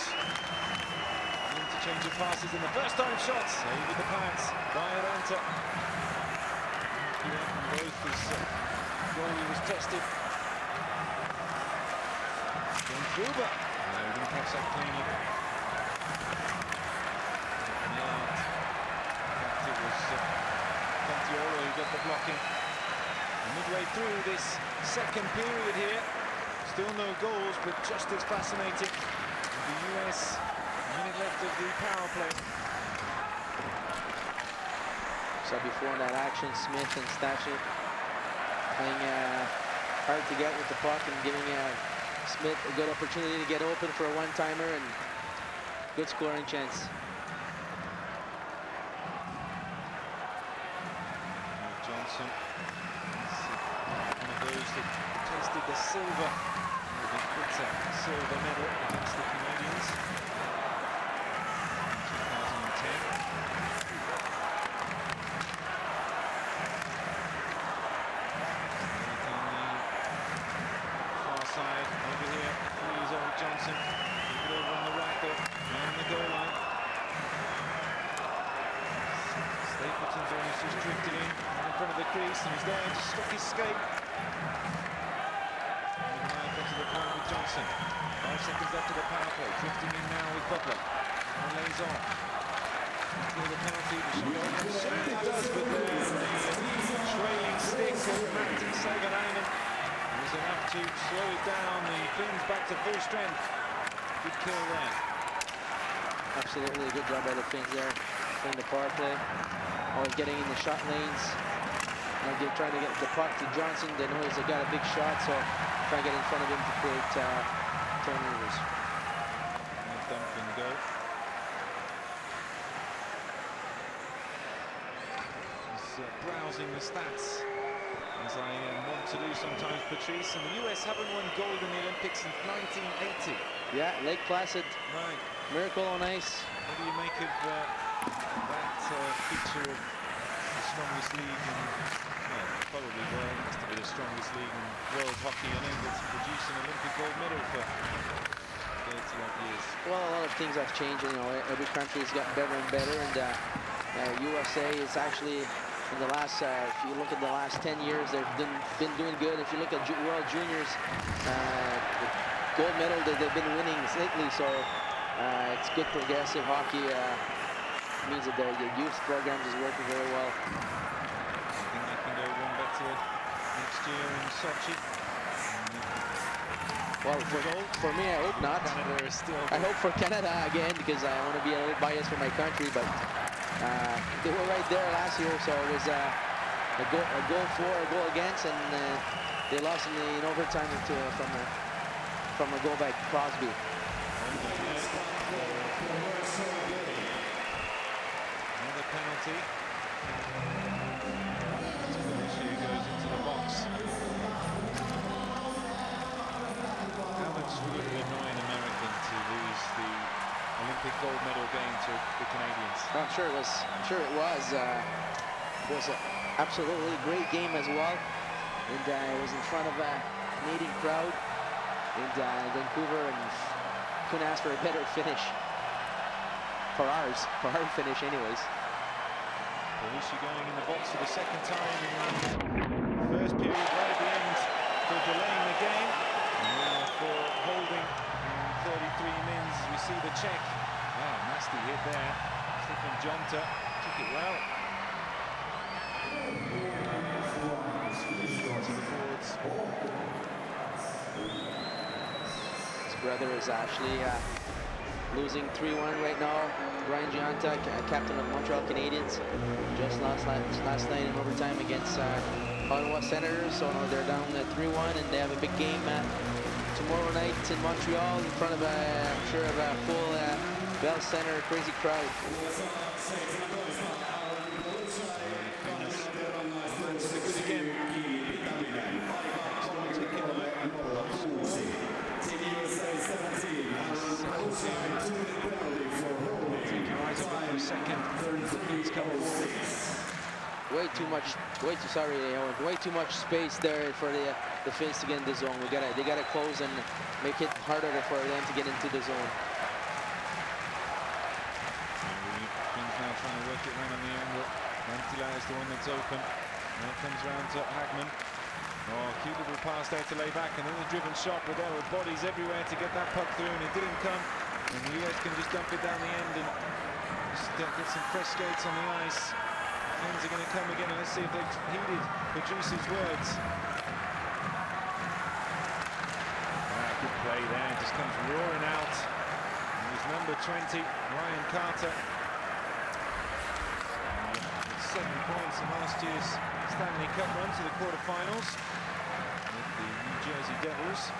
Interchange of passes in the first time shots. Save with the pads by Ranta. He went from both as goalie was tested. Then Gruber. No, he didn't catch that cleanly. It was Contiolo who got the blocking. And midway through this second period here, still no goals, but just as fascinating. The US, a minute left of the power play. So before that action, Smith and Stashik playing hard to get with the puck and giving Smith a good opportunity to get open for a one-timer and good scoring chance. Johnson, one of those that tasted the silver, the bitter silver medal against the Canadians in 2010. Far side over here, he's over Johnson. Keep it over on the right there, on the goal line. Stapleton's almost just drifted in front of the crease, and he's there to stop his skate. Got to the point with Johnson. 5 seconds left to the power play. Drifting in now with Butler. And lays on. Until the penalty, the shot certainly does, but the trailing stick of Matti Savarainen was enough to slow it down. The Finns back to full strength. Good kill there. Absolutely, good job by the Finns there. Playing the power play. Always getting in the shot lanes. Trying to get the puck to Johnson. They know he's got a big shot, so try to get in front of him to create turnovers. Dump and go. He's browsing the stats, as I want to do sometimes, Patrice. And the US haven't won gold in the Olympics since 1980. Yeah, Lake Placid. Right. Miracle on ice. What do you make of that feature of the strongest league in, well, probably world, has to be the strongest league in world hockey, unable to produce an Olympic gold medal for 30-odd years? Well, a lot of things have changed. You know, every country has gotten better and better, and USA is actually in the last. If you look at the last 10 years, they've been doing good. If you look at World Juniors, the gold medal that they've been winning lately, so it's good progressive hockey. Means that the youth programs is working very well. I think they can go one better next year in Sochi. Well, for me, I hope not. Canada is still. I hope for Canada again because I want to be a little biased for my country, but they were right there last year, so it was a goal for, a goal against, and they lost in overtime from a goal by Crosby. Another penalty. She goes into the box. How much would it annoy an American to lose the Olympic gold medal game to the Canadians? I'm sure it was. It was an absolutely great game as well, and it was in front of a Canadian crowd in Vancouver, and couldn't ask for a better finish for our finish, anyways. Belushi going in the box for the second time in the first period, right at the end for delaying the game. And now for holding in 33 mins, we see the check. Wow, nasty hit there. Stephen Jonta took it well. To the boards. His brother is actually losing 3-1 right now. Brian Giunta, captain of Montreal Canadiens, just last night in overtime against Ottawa Senators. So now they're down 3-1, and they have a big game tomorrow night in Montreal in front of I'm sure of a full Bell Center crazy crowd. Way too much space there for the Finns to get in the zone. They gotta close and make it harder for them to get into the zone. Finns now trying to work it around on the angle. Mantila is the one that's open. Now it comes round to Hagman. Oh, cute little pass there to lay back, and then a driven shot, but there were bodies everywhere to get that puck through, and it didn't come. And the US can just dump it down the end and just get some fresh skates on the ice. Finns are going to come again, and let's see if they've heeded Patrice's words. Good play there, just comes roaring out. And he's number 20, Ryan Carter. With 7 points in last year's Stanley Cup run to the quarterfinals with the New Jersey Devils.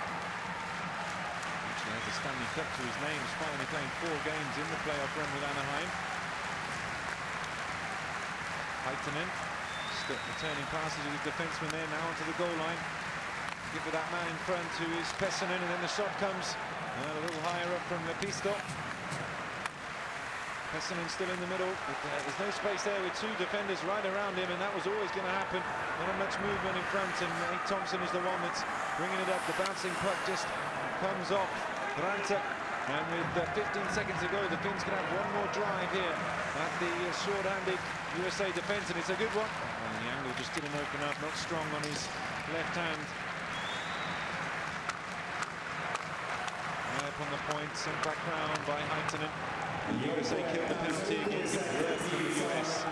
Actually has the Stanley Cup to his name, despite only playing 4 games in the playoff run with Anaheim. Heitinen, returning passes with his defenseman there, now onto the goal line. Give it that man in front who is Pessanen, and then the shot comes a little higher up from Lepisto. Pessanen still in the middle, but there's no space there with 2 defenders right around him, and that was always going to happen. Not much movement in front, and Nate Thompson is the one that's bringing it up. The bouncing puck just comes off Ranta, and with 15 seconds to go, the Finns can have one more drive here at the short-handed USA defense, and it's a good one. And the angle just didn't open up, not strong on his left hand. Up on the point, sent back round by Heitinen. The USA killed the penalty again. Good work from the US.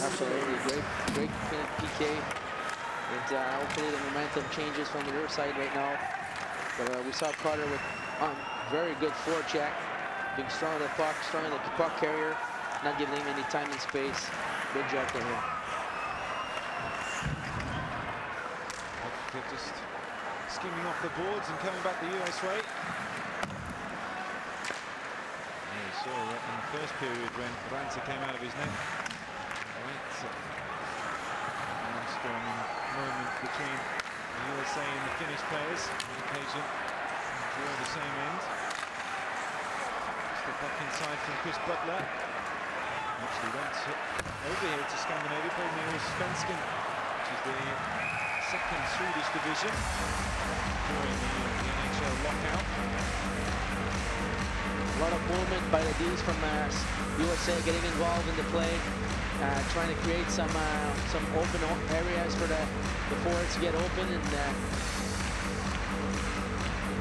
Absolutely, great PK. And hopefully the momentum changes from their side right now. But we saw Carter with very good forecheck, being strong on the puck, strong on the puck carrier, not giving him any time and space. Good job for him. They're just skimming off the boards and coming back the US way. Saw in the first period when Ranta came out of his net. Right, strong moment between the USA and the Finnish players. On occasion, draw the same end. Step back inside from Chris Butler. Actually went over here to Scandinavia, played in the Svensken, which is the second Swedish division during the NHL lockout. A lot of movement by the D's from USA getting involved in the play, trying to create some open areas for the forwards to get open, and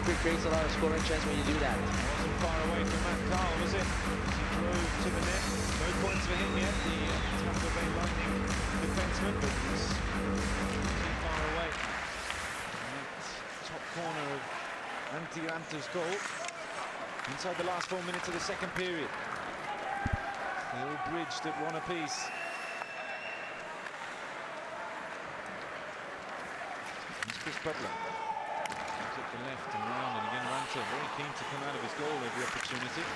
it creates a lot of scoring chance when you do that. Wasn't far away from Matt Carl, was it? He drove to the net. No points for him yet, the Tampa Bay Lightning defenseman, but he's too far away. Top corner of Ranta's goal inside the last 4 minutes of the second period. Still bridged at one apiece. It's Chris Butler. Comes up the left and round, and again Ranta very keen to come out of his goal every opportunity.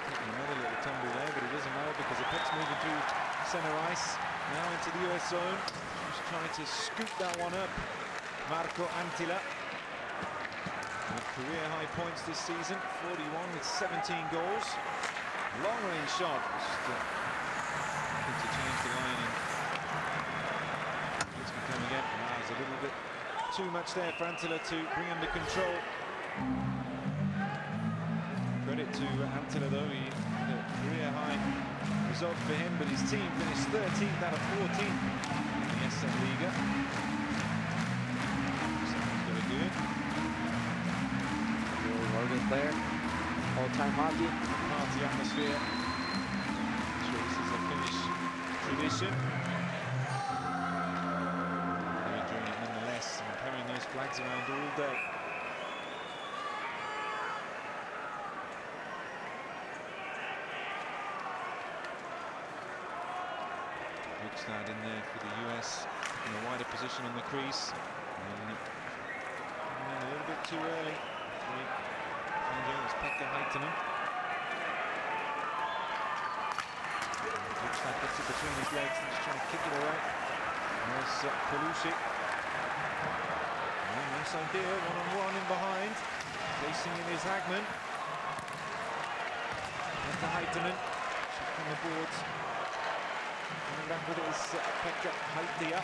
Taking another little tumble there, but it doesn't matter because the puck's moving through centre ice. Now into the US zone. Just trying to scoop that one up. Marco Antila. With career high points this season, 41 with 17 goals. Long range shot. Just looking to change the line, and it's become again. There's a little bit too much there for Antila to bring under control. Credit to Antila though, he had a career high result for him, but his team finished 13th out of 14 in the SM Liga. Someone's got to do it. Oregon player, all-time hockey. Party atmosphere. Sure, this is a Finnish tradition. They're enjoying it nonetheless, and carrying those flags around all day. Bjugstad in there for the US in a wider position on the crease. And a little bit too early. It's Pekka Haitanen. Bjugstad gets it between his legs and just trying to kick it away. There's Palusi. Nice idea, one-on-one in behind. Facing in is Hagman. Pekka Haitanen. Check on the boards. Coming back with it is Pekka Haitia.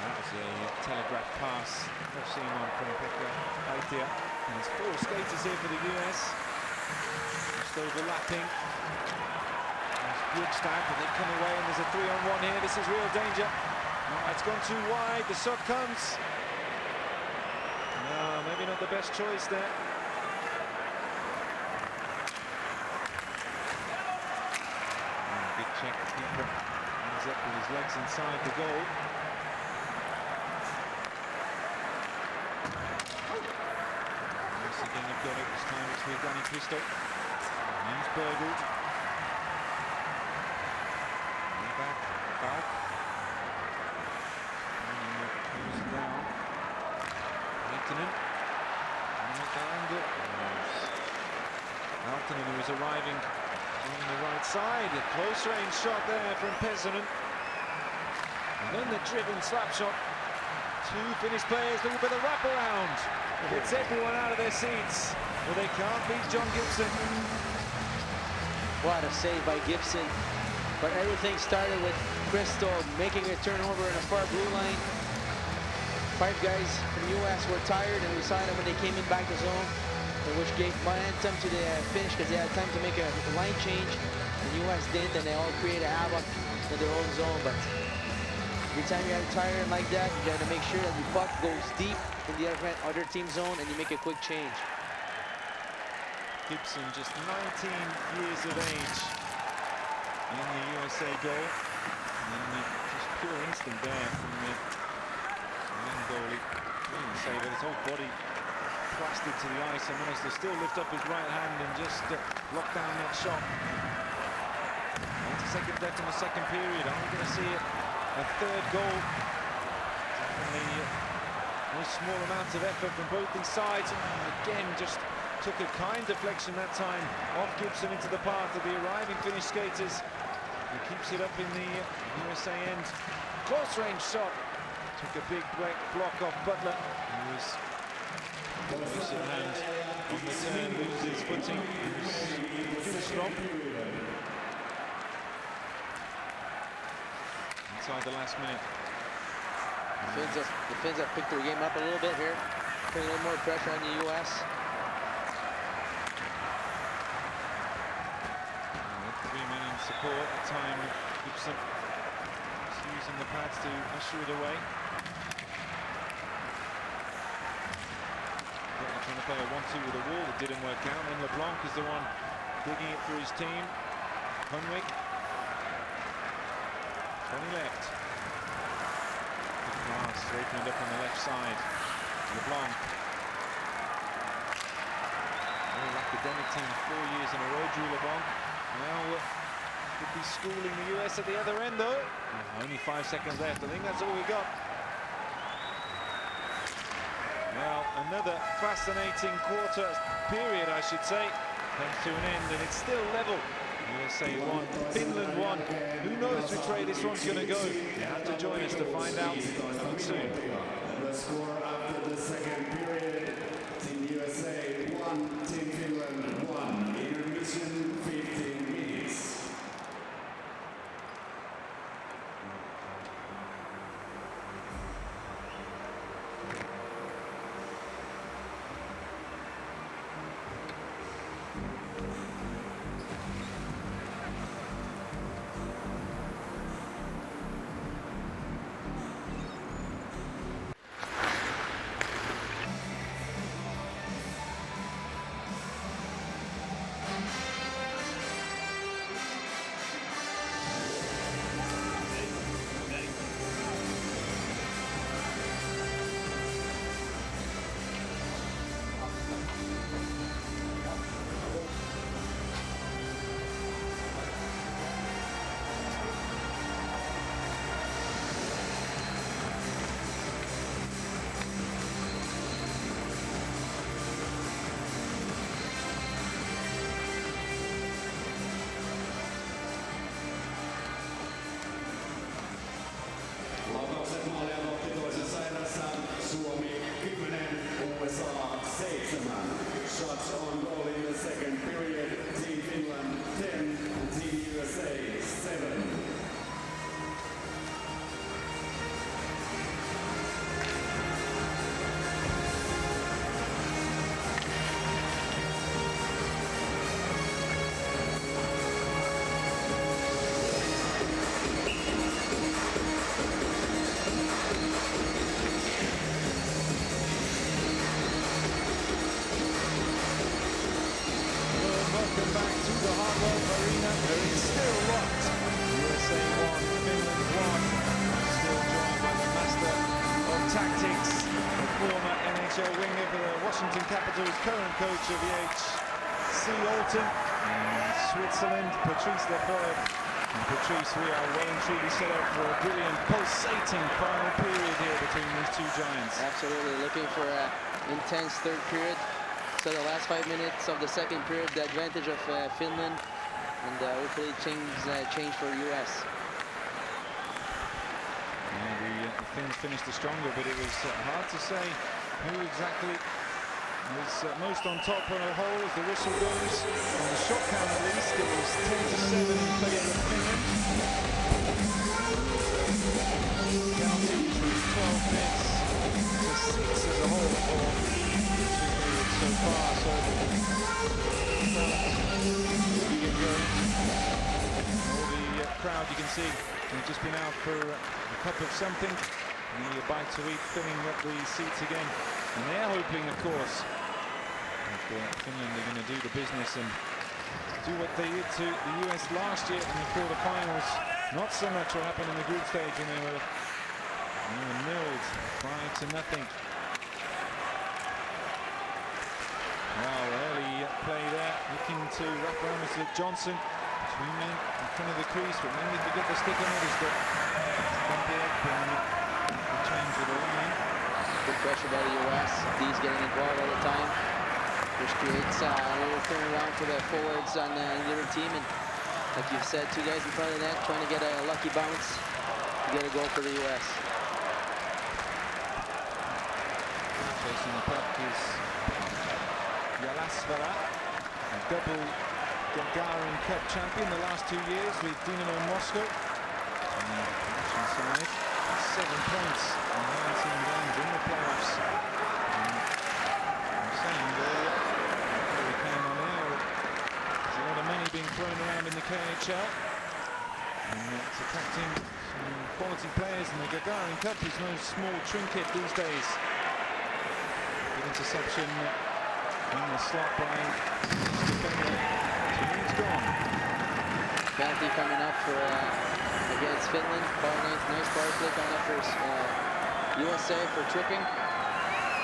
That was a telegraph pass. I've seen one from Pekka Haitia. And there's 4 skaters here for the US. Just overlapping. There's Bjugstad, but they come away, and there's a 3-on-1 here. This is real danger. It's gone too wide. The shot comes. No, maybe not the best choice there. Good check. The keeper ends up with his legs inside the goal. Once again, they've got it. This time it's with Danny Christo. He's burgled. Back. Falk. Goes down. Haitanen. At that angle. Aaltonen, who is arriving on the right side. A close range shot there from Pesonen. And then the driven slap shot. 2 Finnish players, a little bit of wraparound. Gets everyone out of their seats. But they can't beat John Gibson. What a save by Gibson. But everything started with Cristo making a turnover in the far blue line. 5 guys from the US were tired, and we saw them when they came in back to zone, which gave momentum to the Finnish because they had time to make a line change. The US didn't, and they all created havoc in their own zone. But every time you have tired like that, you got to make sure that the puck goes deep in the other team zone, and you make a quick change. Gibson, just 19 years of age in the USA goal. And just pure instinct there from the young goalie. Really save it, his whole body plastered to the ice, and managed to still lift up his right hand and just lock down that shot. 90 seconds left in the second period. Are we going to see a third goal? Definitely no small amount of effort from both these sides. Again, just took a kind deflection that time off Gibson into the path of the arriving Finnish skaters. He keeps it up in the USA end. Close range shot. Took a big block off Butler. He was close in hand on the turn, loses footing. Strong. Inside the last minute. The Finns have picked their game up a little bit here. Putting a little more pressure on the US. Support at the time. Gibson using the pads to usher it away. Trying to play a 1-2 with a wall that didn't work out. And LeBlanc is the one digging it for his team. Hunwick. 20 left. Good pass opened up on the left side. LeBlanc. All academic team 4 years in a row, Drew LeBlanc. Now could be schooling the US at the other end though. Only 5 seconds left, I think that's all we got. Well, another fascinating quarter period, I should say, comes to an end, and it's still level. USA won, Finland won. Who knows which way this one's going to go? You have to join us to find out coming soon. The score after the second period, Team USA 1, Team Finland 1. Intermission 15 minutes. Laukaukset maalia kohti toisessa erässä. Suomi 10, USA 7. Shots on goal in the second period. Team Finland 10, Team USA 7. Welcome back to the Hardwell Arena. There is still locked. USA 1, Finland 1. I'm still joined by the master of tactics, the former NHL winger for the Washington Capitals, current coach of the HC Alton in Switzerland, Patrice Lefebvre. And Patrice, we are well and truly set up for a brilliant, pulsating final period here between these two giants. Absolutely, looking for an intense third period. So the last 5 minutes of the second period, the advantage of Finland, and hopefully change for US. Yeah, the Finns finished the stronger, but it was hard to say who exactly was most on top on a whole as the whistle goes. On the shot count at least, it was 10-7 in favour of Finland. Counting from 12 minutes to 6 as a whole for so far, so we get going. All the crowd you can see, they've just been out for a cup of something, and a bite to eat, filling up the seats again. And they're hoping, of course, that Finland are going to do the business and do what they did to the US last year in the quarterfinals. Not so much what happened in the group stage when they were nilled 5-0. Wow, early play there, looking to wrap around with Johnson. 2 men in front of the crease, but then if you get the stick on it, it's got bump it up and the change of the line. Good pressure by the US. D's getting involved all the time, which creates a little turnaround for the forwards on the other team. And like you've said, 2 guys in front of the net trying to get a lucky bounce to get a goal for the US. Chasing the puck is Yalasvara, a double Gagarin Cup champion the last 2 years with Dynamo Moscow. On the Russian side, 7 points in 19 games in the playoffs. I'm saying earlier, before we came on air, there's a lot of money being thrown around in the KHL. And it's attracting some quality players, and the Gagarin Cup is no small trinket these days. Good interception in the slot by defender. He's gone. Penalty coming up for against Finland. Nice power play coming up for USA for tripping.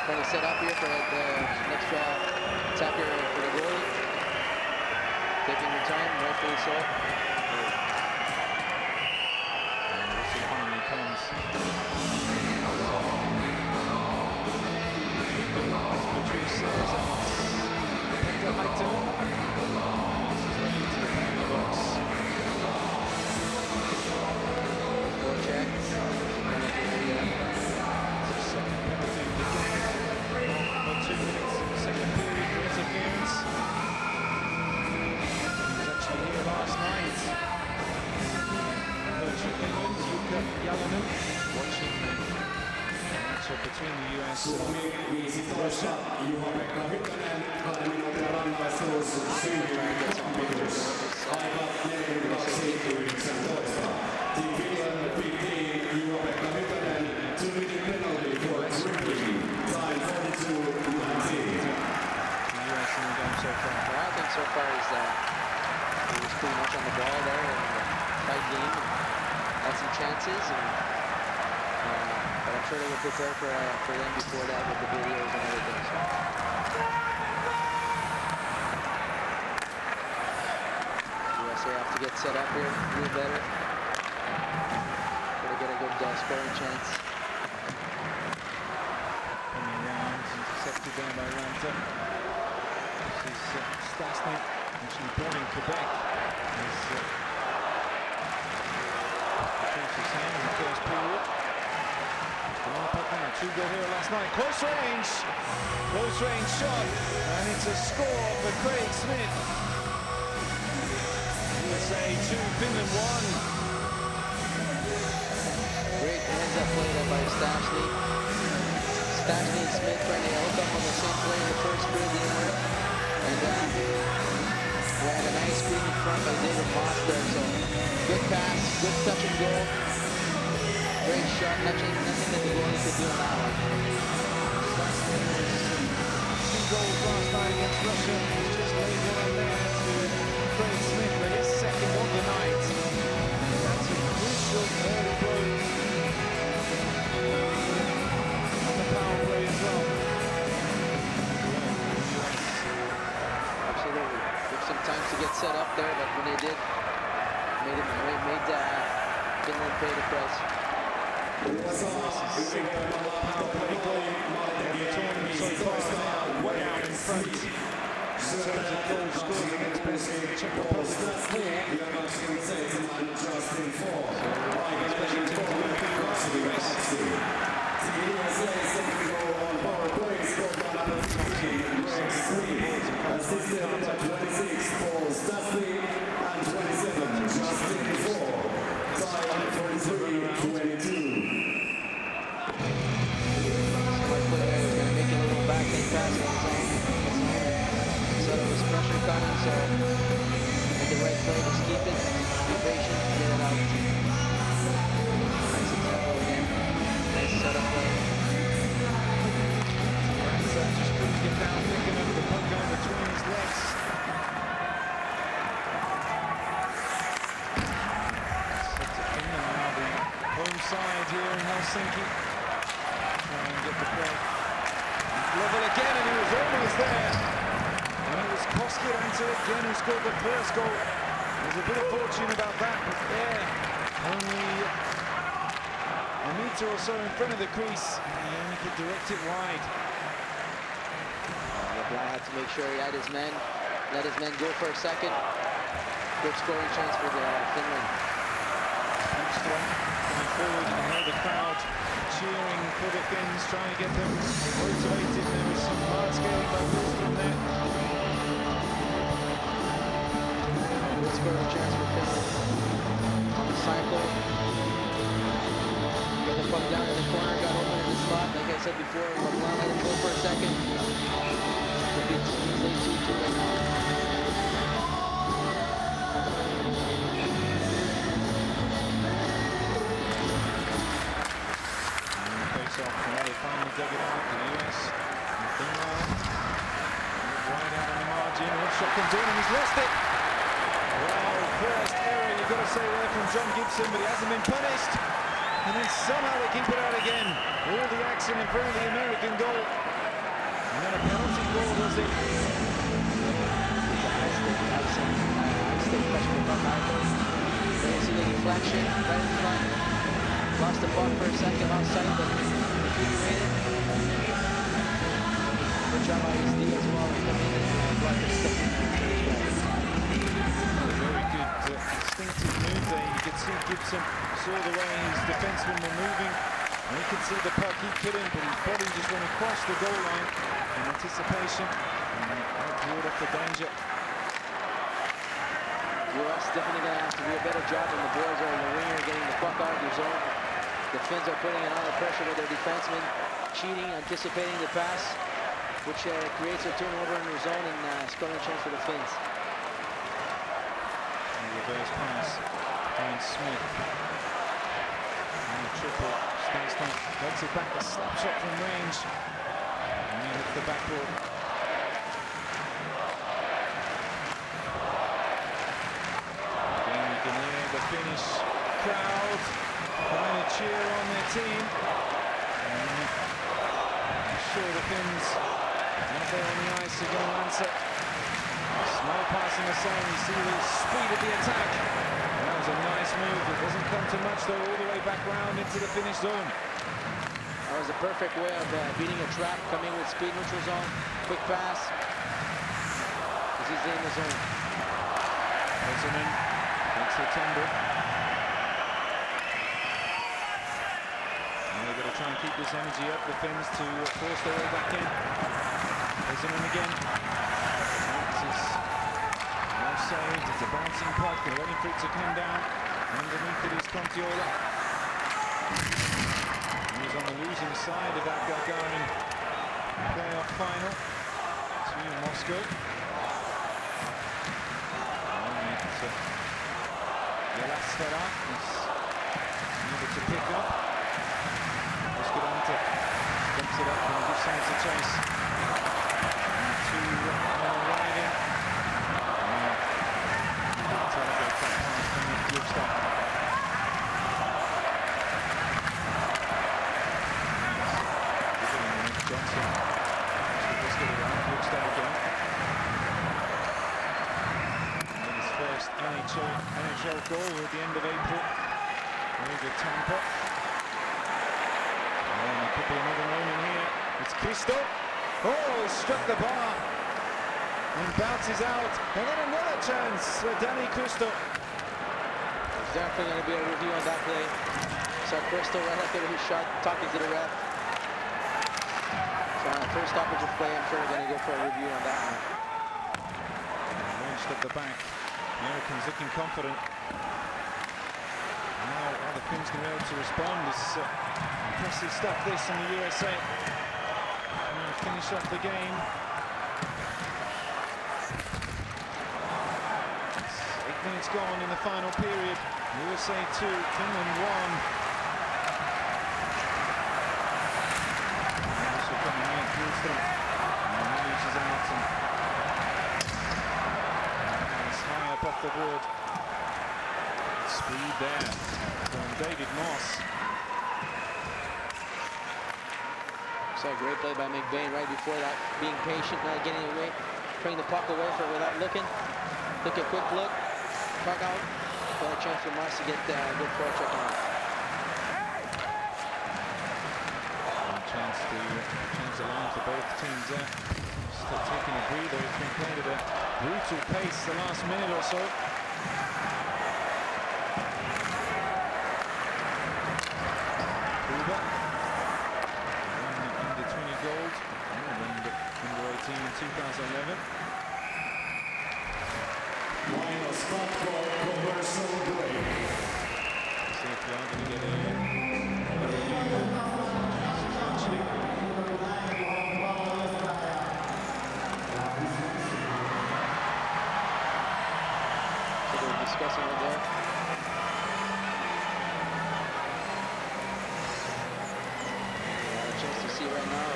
Trying to set up here for the next tap here for the goalie. Taking your time, rightfully so. And whistle finally comes. Patrice says Peter Heighton. This is ready to the penalty box. Check. Second penalty of the game. For 2 minutes, second period for interference. He was actually here last night. Coach of Finland, Jukka Jalonu, watching the matchup between the US and Russia. Juha-Pekka Hyttönen, 2 minuutin rangaistus, syy-minuutus. Aika 42-19. Team Finland 15, Juha-Pekka Hyttönen, 2-minute penalty for drinking. Time 42-19. The US in the game so far. What I think so far is that he was pretty much on the ball there in the tight game and had some chances. But I'm sure they were prepared for them before that with the videos and everything. So. USA have to get set up here, do better. Gotta get a good scoring chance. Coming around, intercepted there by Ranta. This is Stasny, actually born in Quebec. As Patrice was saying in the first period. Now, 2 goal here last night. Close range shot, and it's a score for Craig Smith. USA 2, Finland 1. Great hands-up play there by Stastny. Stastny and Smith trying to hook up on the same play in the first period, didn't work. And we had a nice screen in front by David Moss there, so good pass, good touch and goal. Great shot, nothing that the goalie could do on that one. 2 goals last night against Russia. He's just laid one on there to Craig Smith for his second of the night. And that's a crucial early goal on the power play as well. Absolutely. Took some time to get set up there, but when they did, made Finland pay the price. USA Power play goal in the tournament so far now, way out in front. In terms of goals scored, the next best is the Czech Republic with 4. Special teams will be right in the race. Assisted by 26 for Stastny and 27 Justin Ford. Time 43-22. Smart player was going to make a little backhand pass on his own. So it was pressure coming, so made the right play, just keep it, be patient, get it out. Nice example again. Nice setup play. Just couldn't get down quick enough, the puck going between his legs. Set to Finland now, the home side here in Helsinki. Try and get the play level again, and he was almost there. And it was Koskiranta again who scored the first goal. There's a bit of fortune about that, but there, only a metre or so in front of the crease, and he only could direct it wide. LeBlanc had to make sure he had his men, let his men go for a second. Good scoring chance for the Finland. Strong coming forward, you can hear the crowd cheering for the Finns, trying to get them motivated. There was some hard scaling by Wilson there. Good scoring chance for Finland. On the cycle. Got the puck down in the corner, got open in the slot. Like I said before, LeBlanc let him go for a second. Could be easily 2-2 right now. They finally dug it out, the US and Finland right out on the margin. Shot comes in and he's lost it. Well, first error, you've got to say there from John Gibson, but he hasn't been punished. And then somehow they keep it out again. All the action in front of the American goal. And then a penalty goal, was it? See the deflection right in front. Lost the puck for a second outside, but recuperated. Good job by his D as well. Block the stick. Very good instinctive move there. You could see Gibson saw the way his defensemen were moving. And he could see the puck, he couldn't, but his body just went across the goal line in anticipation. And cleared up the danger. US definitely going to have to do a better job when the boys are in the winger getting the puck out of the zone. The Finns are putting a lot of pressure with their defensemen, cheating, anticipating the pass, which creates a turnover in their zone and scoring chance for the Finns. Reverse pass, Brian Smith. And the triple, Stenston lets it back, a slap shot from range. And he hits the backboard. Again, you can hear the Finnish crowd trying to cheer on their team. And I'm sure the Finns out there on the ice are going to answer. Small pass in the zone, you see the speed of the attack. And that was a nice move. It doesn't come to much though, all the way back round into the Finnish zone. That was a perfect way of beating a trap, coming with speed neutral zone, quick pass. Because he's in the zone. Hesselman takes the tumble. And they've got to try and keep this energy up, the Finns, to force their way back in. Hesselman again. Well saved, it's a bouncing puck, they're waiting for it to come down. Underneath it is Contiola. He's on the losing side of that Gagarin playoff final to Moscow. Yelasfera is able to pick up. Escalante dumps it up and gives someone to chase. And two riding. NHL goal at the end of April over Tampa. And there could be another moment here. It's Christo. Oh, he struck the bar and bounces out. And then another chance for Danny Christo. There's definitely going to be a review on that play. So Christo right after his shot talking to the ref. So on the first stoppage of play, I'm sure we're going to go for a review on that one. Launched at the back. Americans looking confident. Now the Finns can be able to respond. It's impressive stuff this in the USA. And finish off the game. It's 8 minutes gone in the final period. USA 2, Finland 1. Also coming in, Gulström. And he loses out. High up off the board. Speed there from David Moss. So a great play by McBain right before that, being patient, not getting away, putting the puck away for without looking. Took a quick look, puck out, got a chance for Moss to get a good forecheck on it. A chance to change the line for both teams there. Still taking a breather. It's been played at a brutal pace the last minute or so. Uber. Under 20 gold. Under 18 in 2011. Final spot for commercial break. See if we are going to get a review. Actually. Discussing it there. A chance to see right now.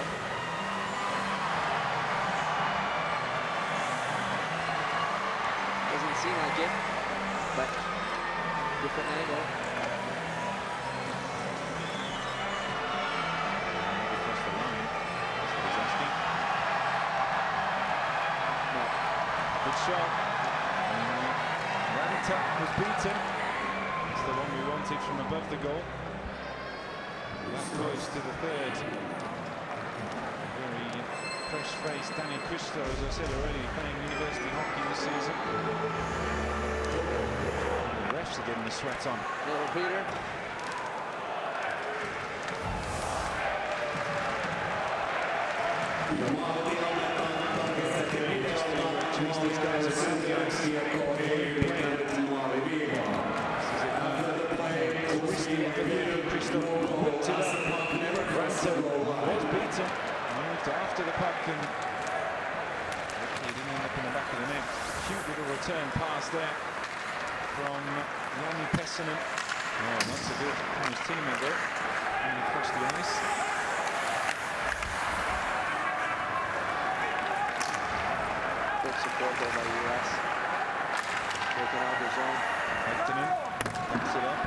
Doesn't seem like it, but different angle. shot. Ranta was beaten. It's the one we wanted from above the goal. That close to the third. Very fresh-faced Danny Christo, as I said already, playing university hockey this season. The refs are getting the sweat on. Little Peter. Chase these guys around the ice. This is it now. Christo whipped it up. Ranta was beaten. Moved after the puck and he didn't end up in the back of the net. Cute little return pass there from Jani Pessinen. Oh, not so good from his teammate there. And across the ice. Good support there by US. Breaking out the zone. Leftonen backs it up.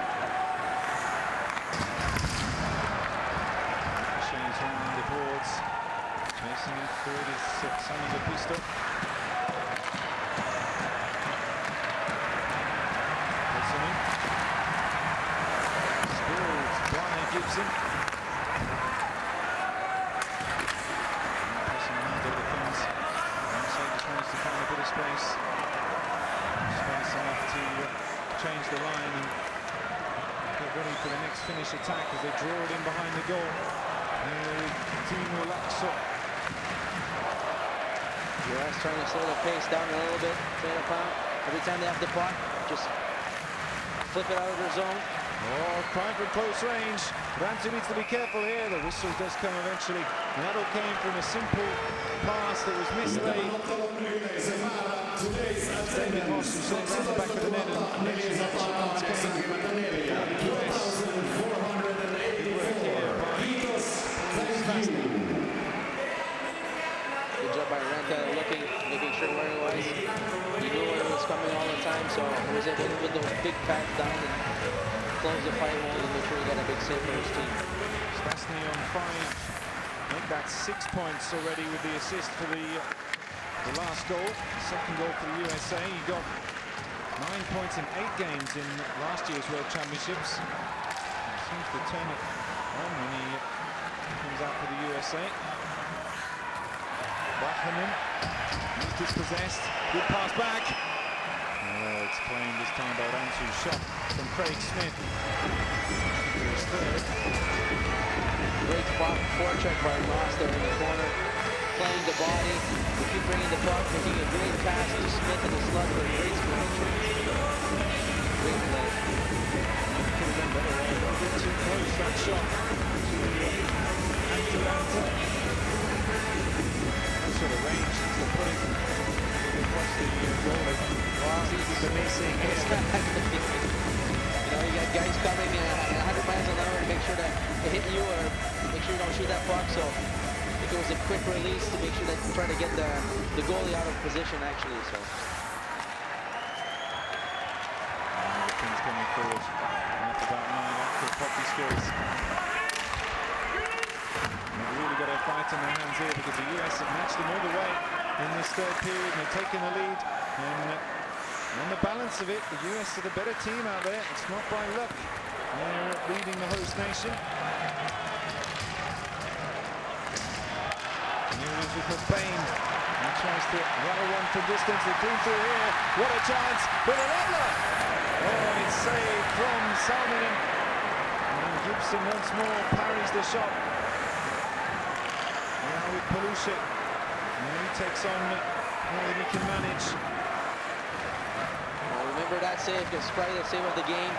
Shane's round the boards. Chasing it third is Sonny Lepisto. Leftonen. Spilled Brian Gibson. Pressing hard over things. Inside just wants to find a bit of space. Space enough to change the line and get ready for the next finish attack as they draw it in behind the goal. Timo Laakso. US trying to slow the pace down a little bit. Every time they have the puck, just flip it out of their zone. Oh, trying from close range. Ranta needs to be careful here. The whistle does come eventually. And that all came from a simple pass that was mislaid. David Moss was sitting around the back of the net and eventually that chance came. Good work here by Stasny. Good job by Ranta looking sure where he was. He knew where it was coming all the time, so he was able to put the big pads down and close the 5 hole and make sure he got a big save for his team. Stasny on 5. Make that 6 points already with the assist for the last goal. Second goal for the USA. He got 9 points in 8 games in last year's World Championships. He seems to turn it on when he comes out for the USA. Bachmann, he's dispossessed. Good pass back. Oh, it's claimed this time by Rantu. Shot from Craig Smith. For his third. Great forecheck by Moss there in the corner, playing the body. We keep bringing the puck, making a great pass to Smith and the slug for a great scoring chance. Great play. Could have done better there. A bit too close, that shot. Atalanta. That sort of range to put it across the goalie. Wow, he's the missing here. You know, you got guys coming 100 miles an hour to make sure that they hit you or make sure you don't shoot that puck. So I think it was a quick release to make sure that you try to get the goalie out of position actually. So. Things coming forward. After about 9 active hockey skills. They've really got a fight in their hands here because the US have matched them all the way in this third period and they've taken the lead. And on the balance of it, the US are the better team out there. It's not by luck. They're leading the host nation. Here is with Spain. He tries to rattle one from distance. They clean through here. What a chance for the leveler! Oh, it's saved from Salminen. And Gibson once more parries the shot. Now with Palushik. And he takes on more than he can manage. Remember that save, because probably the save of the game.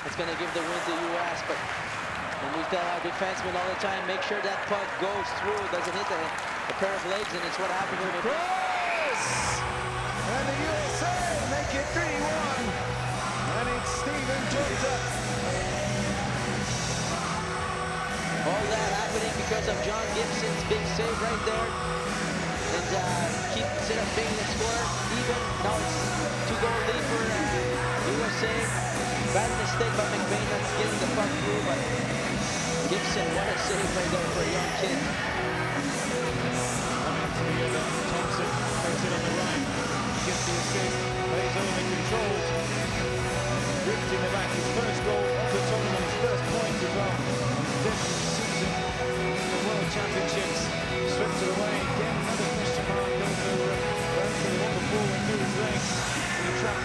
It's going to give the win to US, but when we tell our defensemen all the time, make sure that puck goes through, doesn't hit a pair of legs, and it's what happened with it. Cross! And the USA make it 3-1. And it's Steven Jota. All that happening because of John Gibson's big save right there. And instead of being the score even, now it's 2-goal lead for USA. Bad mistake by McBain not getting the puck through, but Gibson, what a save right there for a young kid. Thompson takes it on the right. Gets the assist.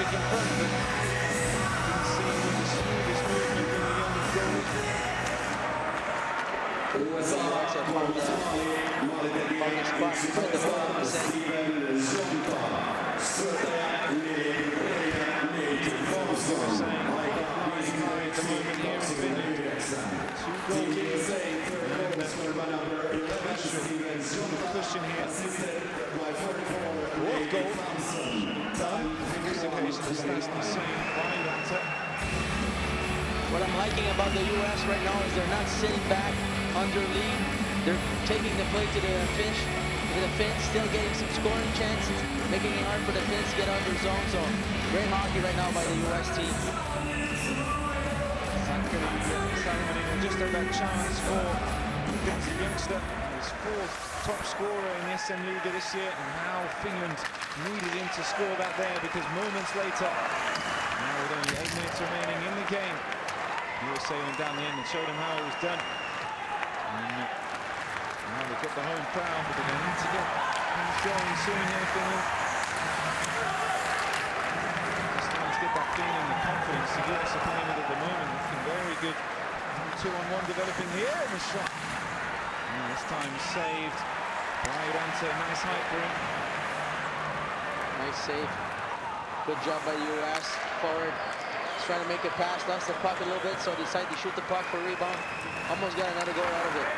traffic in front, but didn't seem the smoothest movement in the young goal. Cushion here. Fourth goal. This occasion, the stats the same. What I'm liking about the U.S. right now is they're not sitting back under lead. They're taking the play to the Finns, still getting some scoring chances, making it hard for the Finns to get out of their zone. So great hockey right now by the U.S. team. Just had that chance for the youngster, his fourth top scorer in the SM Liga this year, and how Finland needed him to score that there, because moments later, now with only 8 minutes remaining in the game, he was sailing down the end and showed him how it was done. And now they've got the home crowd, but they're going to need to get things going soon here, Finland. Starting to get that feeling, the confidence to get us playing with at the moment, looking very good. 2-on-1 developing here, and the shot. And this time saved by Ranta. Nice height for him. Nice save. Good job by the U.S. Forward. He's trying to make a pass, lost the puck a little bit, so decided to shoot the puck for a rebound. Almost got another goal out of it.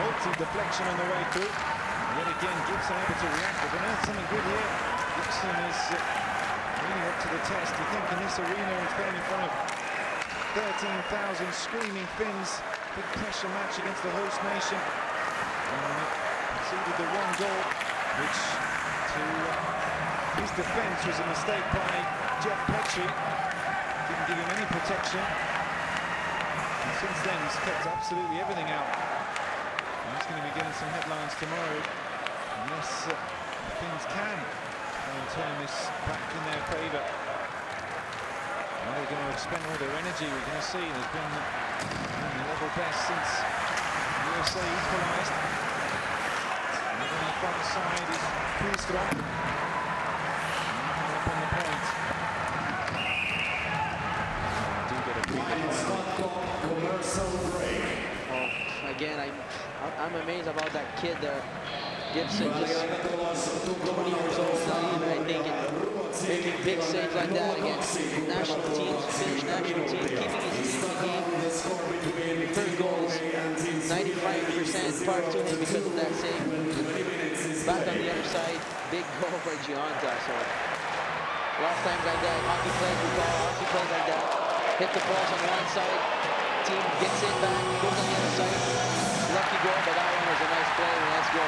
Multi-deflection on the way through. Yet again, Gibson able to react. But there's something good here. Gibson is really up to the test. You think in this arena he's playing in front of 13,000 screaming Finns. Big pressure match against the host nation. Conceded the one goal, which to his defence was a mistake by Jeff Petrie. Didn't give him any protection. And since then he's kept absolutely everything out. And he's going to be getting some headlines tomorrow, unless the Finns can turn this back in their favour. Are they going to expend all their energy? We're going to see. There's been the level best since USA equalised. And on the front side is Kuhlström. Up on the point. Do get a Again, I'm amazed about that kid there. Gibson, just 20 years old, not even, I think, making big saves like that against national teams, Finnish national team, keeping his team in the game. Third goal is 95% part to him because of that save. Back on the other side, big goal for Gianta. So a lot of times like that, hockey players, we call hockey plays like that. Hit the balls on one side, team gets it back, goes on the other side. Lucky goal, but that one was a nice play, and let's go.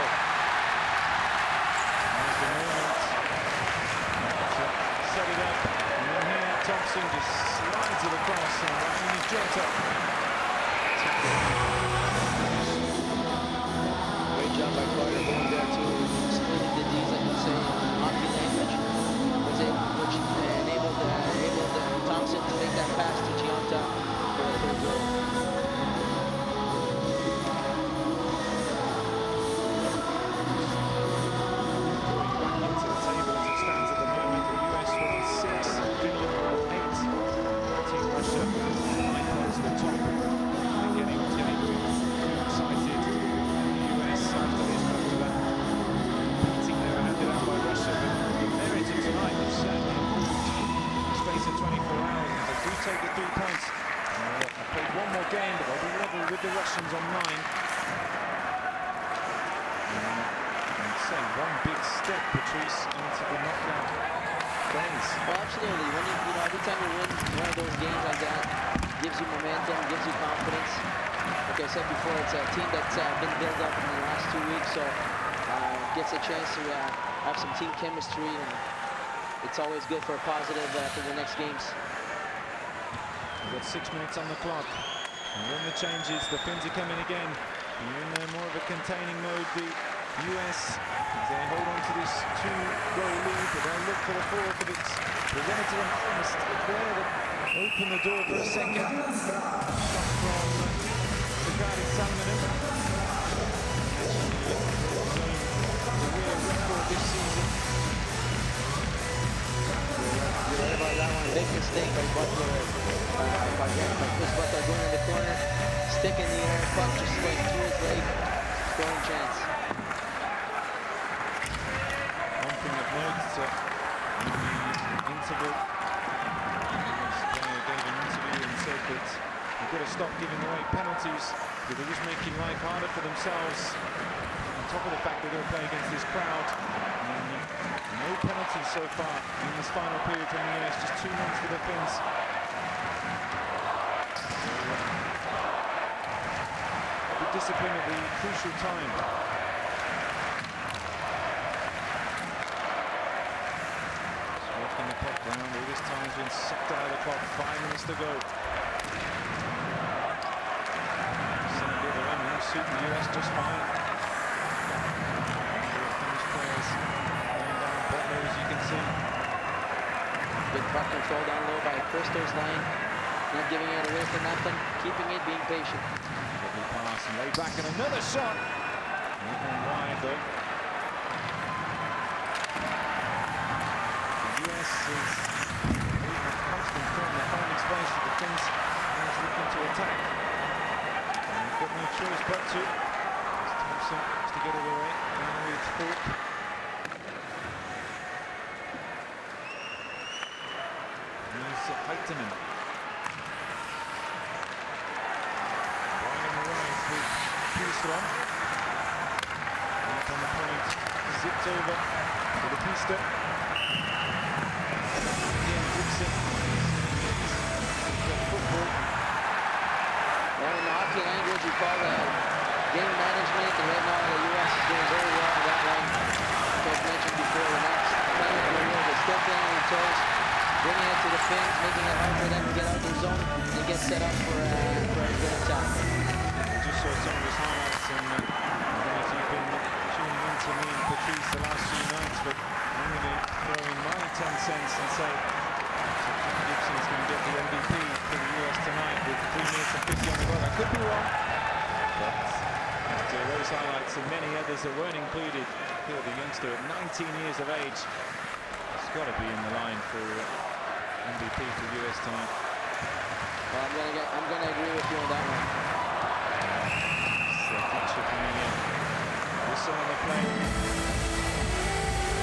Set it up, and then here Thompson just slides it across, and Ryan Jota. Great job by Carter going there to splitting the D's, like you say, hockey language, which enabled Thompson to make that pass to Gianta for the third goal. With the Russians on 9. One big step, Patrice, into the knockout phase. Well, absolutely. When every time you win one of those games like that, gives you momentum, gives you confidence. Like I said before, it's a team that's been built up in the last 2 weeks, so gets a chance to have some team chemistry, and it's always good for a positive for the next games. We've got 6 minutes on the clock. And when the changes, the Finns are coming again. In more of a containing mode, the US, they hold on to this 2-goal lead, but they'll look for the fourth, but it's presented a mistake there that opened the door for a second. From Sakari Salminen. The real record this season mistake by Butler, by Chris Butler going in the corner, stick in the air, puck just going through his leg, scoring chance. One thing of note in the interval, this player gave an interview and said that they've got to stop giving away penalties because they're just making life harder for themselves. On top of the fact they're going to play against this crowd. No penalties so far in this final period from the US, just 2 minutes for the Finns. Good discipline at the crucial time. Working the puck down, but this time's been sucked out of the clock. 5 minutes to go. Send the other end, will suit the US just fine. Finnish players laying down Butler, as you can see. Good puck control down low by Christo's line. Not giving it away for nothing, keeping it, being patient. Lovely pass and laid back, and another shot. Not wide though. The US is leaving a constant threat in the finding space for the Finns as looking to attack. And they've got no choice but to. Thompson has to get it away. Now with Falk. Here's Heitinen. Right on the right with Pilström. Up on the point, zipped over to the pista. Again, Gibson. Football. Well, in the hockey language, we call that game management, and right now the U.S. is doing very well on that one. Like I've mentioned before, we're not playing it real, they're still playing on their toes, bringing it to the Finns, making it hard for them to get out their zone and get set up for a good attack. I just saw some of his highlights, and I don't know if you've been tuning in to me and Patrice the last few nights, but I'm going to throw in my 10 cents and say Gibson is going to get the MVP for the US tonight with 3 minutes and 50 on the clock. I could be wrong, but after those highlights and many others that weren't included, here the youngster at 19 years of age, he's got to be in the line for MVP for US tonight. Well, I'm gonna agree with you on that one. It's a picture from the whistle on the play.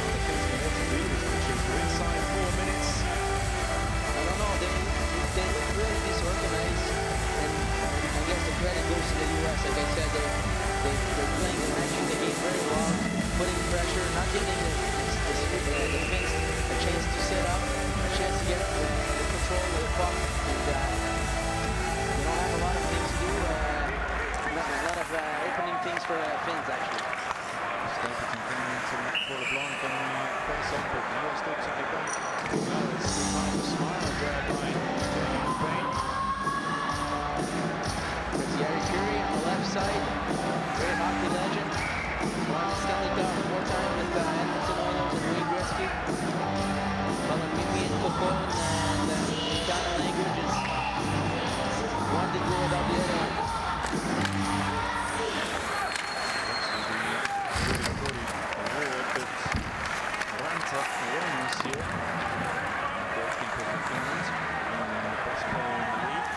The Finns know what to do this picture. We're inside 4 minutes. I don't know, they look really disorganized, and I guess the credit goes to the U.S. Like I said, they're playing and managing the game very well, putting pressure, not giving the Finns a chance to set up, a chance to get the control of the puck, and they don't have a lot of things to do, a lot of opening things for Finns actually. Stapleton coming into Paula Blanc on the face-off, but the US still took it back. Now it's kind of a smile there by Bain. There's Yari Curie on the left side, great hockey legend. Won the Stanley Cup 4 times with Edmonton Oilers and Wayne Gretzky. Mimi and Cocon and Chicano languages. One didn't go without the other one. Award, but Ranta won this year. Goalkeeper for Finland, and the best player in the league.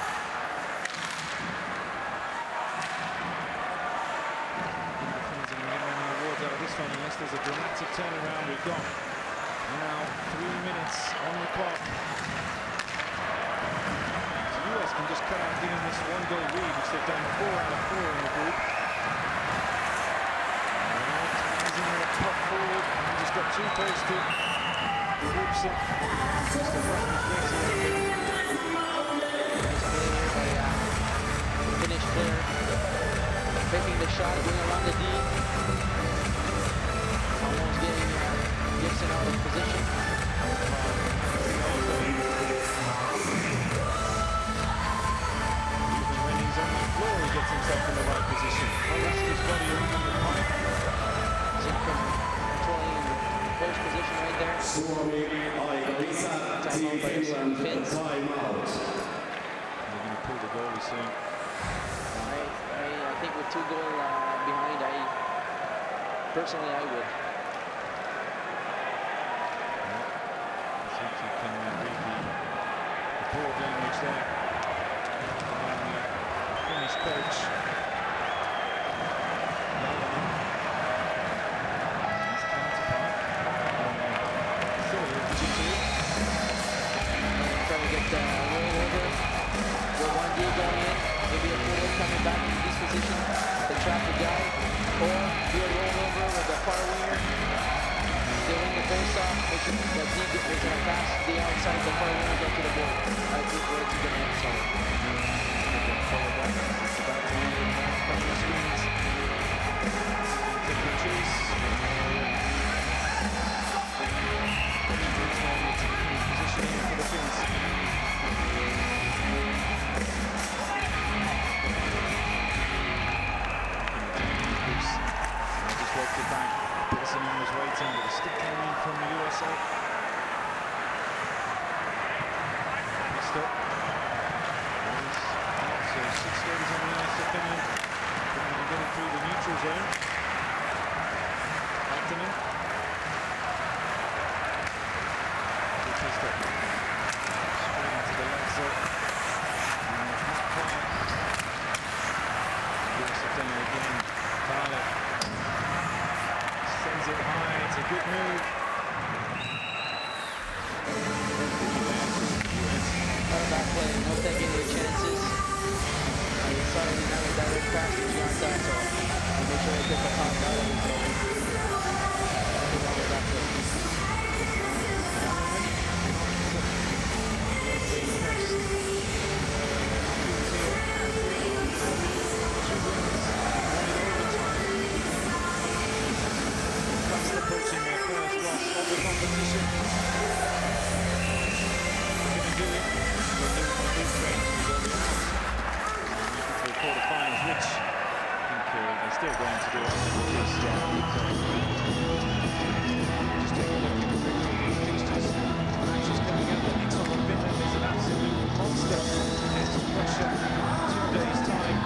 The Finns are going to get any awards out of this one unless there's a dramatic turnaround. We've got now 3 minutes on the clock. The US can just cut out giving this 1-goal lead, which they've done 4 out of 4 in the group. Puck forward, just got too close to Gibson. Just a run Finnish player taking the shot, going around the D. Almost getting Gibson out of position. Even when he's on the floor, he gets himself in the right position. That's his body around the pipe. Controlling the post position right there. Suomi, aika lisää, Team Finland, time out. They're going to pull the goalie soon. I think with 2 goals behind, personally I would. I think you can read the there. Finnish coach. His counterpart. Trying to get the roll over. With 1D going in. Maybe a forward coming back in this position. The trap the guy. Or do a rollover with the far winger. They win the face off. Make sure that D is going to pass the outside. The far winger go to the board. I think we're to the net side. Follow back. It's about to be from the screens. Take the chase. Positioning for the Finns. Just walked it back. Pearson was waiting, but the stick came in from the USA. Missed it. So 6 games on the ice for Finland. Finland getting through the neutral zone. Lahtinen. Missed it. Straight into the left zone. Then again, Tyler sends it high. It's a good move. Back play, no taking the chances. I decided to have a direct pass to Gianta, so I'll make sure I get the puck out of his zone. Back play. Approaching their first loss of the competition. They're going to do it. They're doing the big range to go out. To the quarterfinals, which I think they're still going to do it. Just take a look at the fixtures. Matches coming up. The next one on Finland is an absolute monster. Test of Russia, 2 days' time.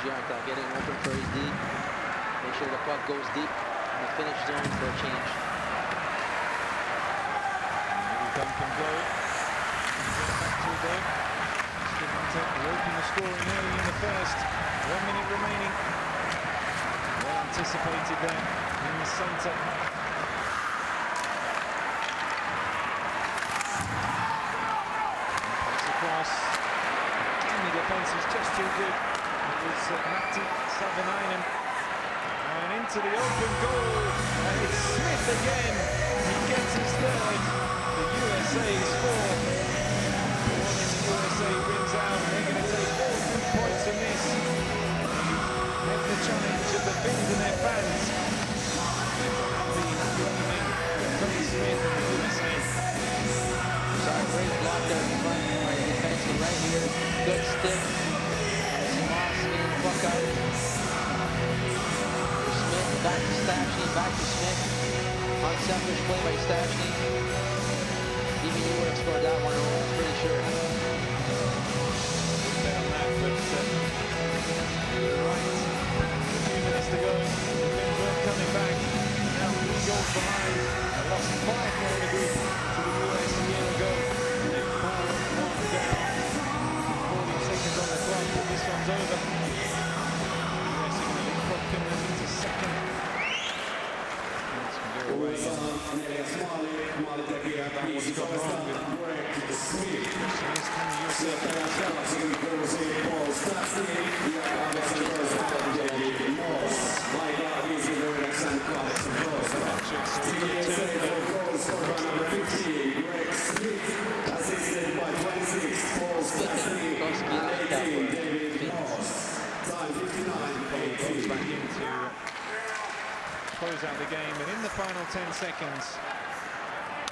Gianta getting open for his D. Make sure the puck goes deep in the finish zone for a change. Duncan go. Back to the Gianta open the scoring early in the first. 1 minute remaining. Well anticipated there in the centre. Pass across. And the defence is just too good. It was Matti Savanainen. And into the open goal. And it's Smith again. He gets his third. The USA is fourth. The USA wins out. They're going to take all 3 points from this. stiff. Moss getting the puck out. Smith back to Stashny, back to Smith. Unselfish play by Stashny. Even you would have scored that one, I'm pretty sure. Right. A few minutes to go. The Finns weren't coming back. Now 3 goals behind. They lost 5 more in the group to the US a year ago. They fall 1 down. 40 seconds on the clock, and this one's over. US are going to leapfrog Finland into second. Finns can go away. Neljäs maalitekijä 15 Greg Smith. Sijoittaja Galaxin kuusi Paul Stastny ja 18 Moss. Aikaa 59-18. TSA for goal scorer number 15 Greg Smith. Assisted by 26 Paul Stastny and 18 David Moss. Time 59-18. Back in to close out the game, and in the final 10 seconds,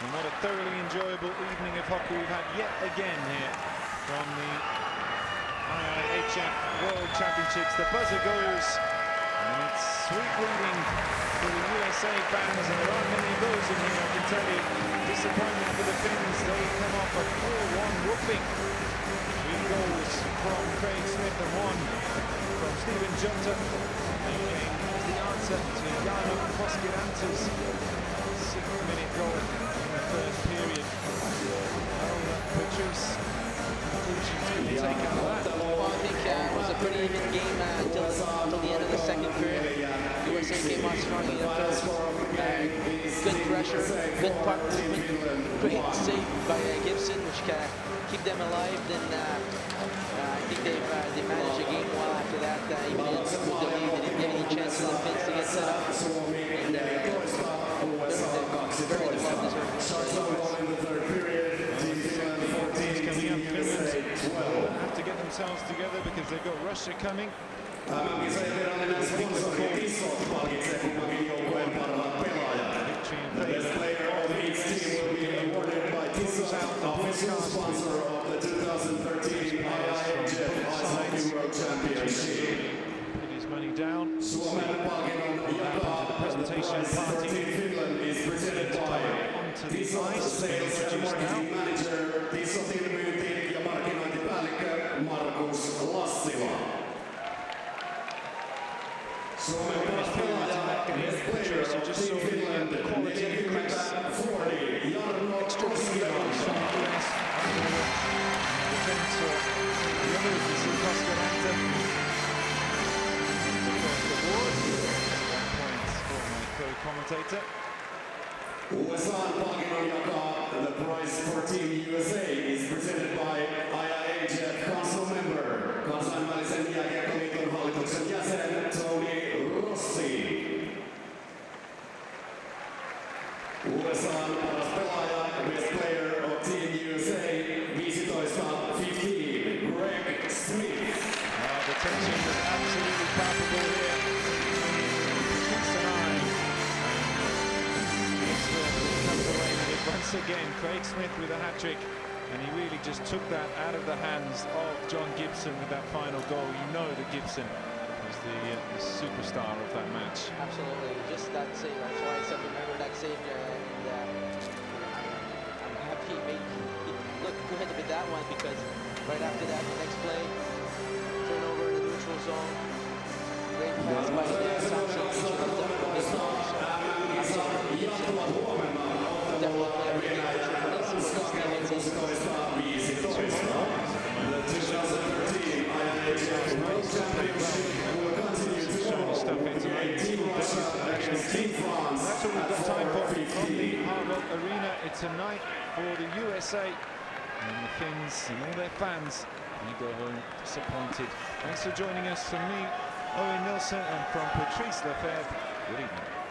and what a thoroughly enjoyable evening of hockey we've had yet again here from the IIHF World Championships. The buzzer goes, and it's sweet reading for the USA fans, and there aren't many of those in here, I can tell you. Disappointment for the Finns. They come off a 4-1 whooping. 3 goals from Craig Smith and 1 from Stephen Junta. The answer to Jano Koskiranta's 6th-minute goal in the first period. Patrice, conclusions can you take out of that? Well, I think it was a pretty even game until the end of the second period. USA came out strong in the first. Good pressure, good puck movement, great save by Gibson, which can keep them alive. Then I think they managed the game well after that. Even with the lead, they didn't give any chance to the Finns to get set up. And very well, have to get themselves together because they've got Russia coming. Victory in Sponsor of the 2013 IIHF World Championship. Put his money down. The presentation party. Finland is presented by Onto the ice. Introduced now. Manager, myynti- ja markkinointipäällikkö Markus Lassila. Suomen paras pelaaja, best player of Team Finland, 40, Jarno Koskinen. Commentator. USA:n palkinnon jakaa the prize for Team USA is presented by IIHF Council Member, kansainvälisen jääkiekkoliiton hallituksen jäsen Tony Rossi. USA:n paras pelaaja, best player of Team USA, 15-15, Greg Smith. The tension was absolutely palpable here. Once again, Craig Smith with a hat-trick, and he really just took that out of the hands of John Gibson with that final goal. You know that Gibson was the superstar of that match. Absolutely, just that save. That's why I said remember that save, and I'm happy he looked good with that one, because right after that, the next play, turnover in the neutral zone, great pass by Thompson, which was definitely a big goal. That's what we've got time for from the Hard Arena. It's a night for the USA, and the Finns and all their fans, they go home disappointed. Thanks for joining us. From me, Owen Nilsson, and from Patrice Lefebvre, good evening.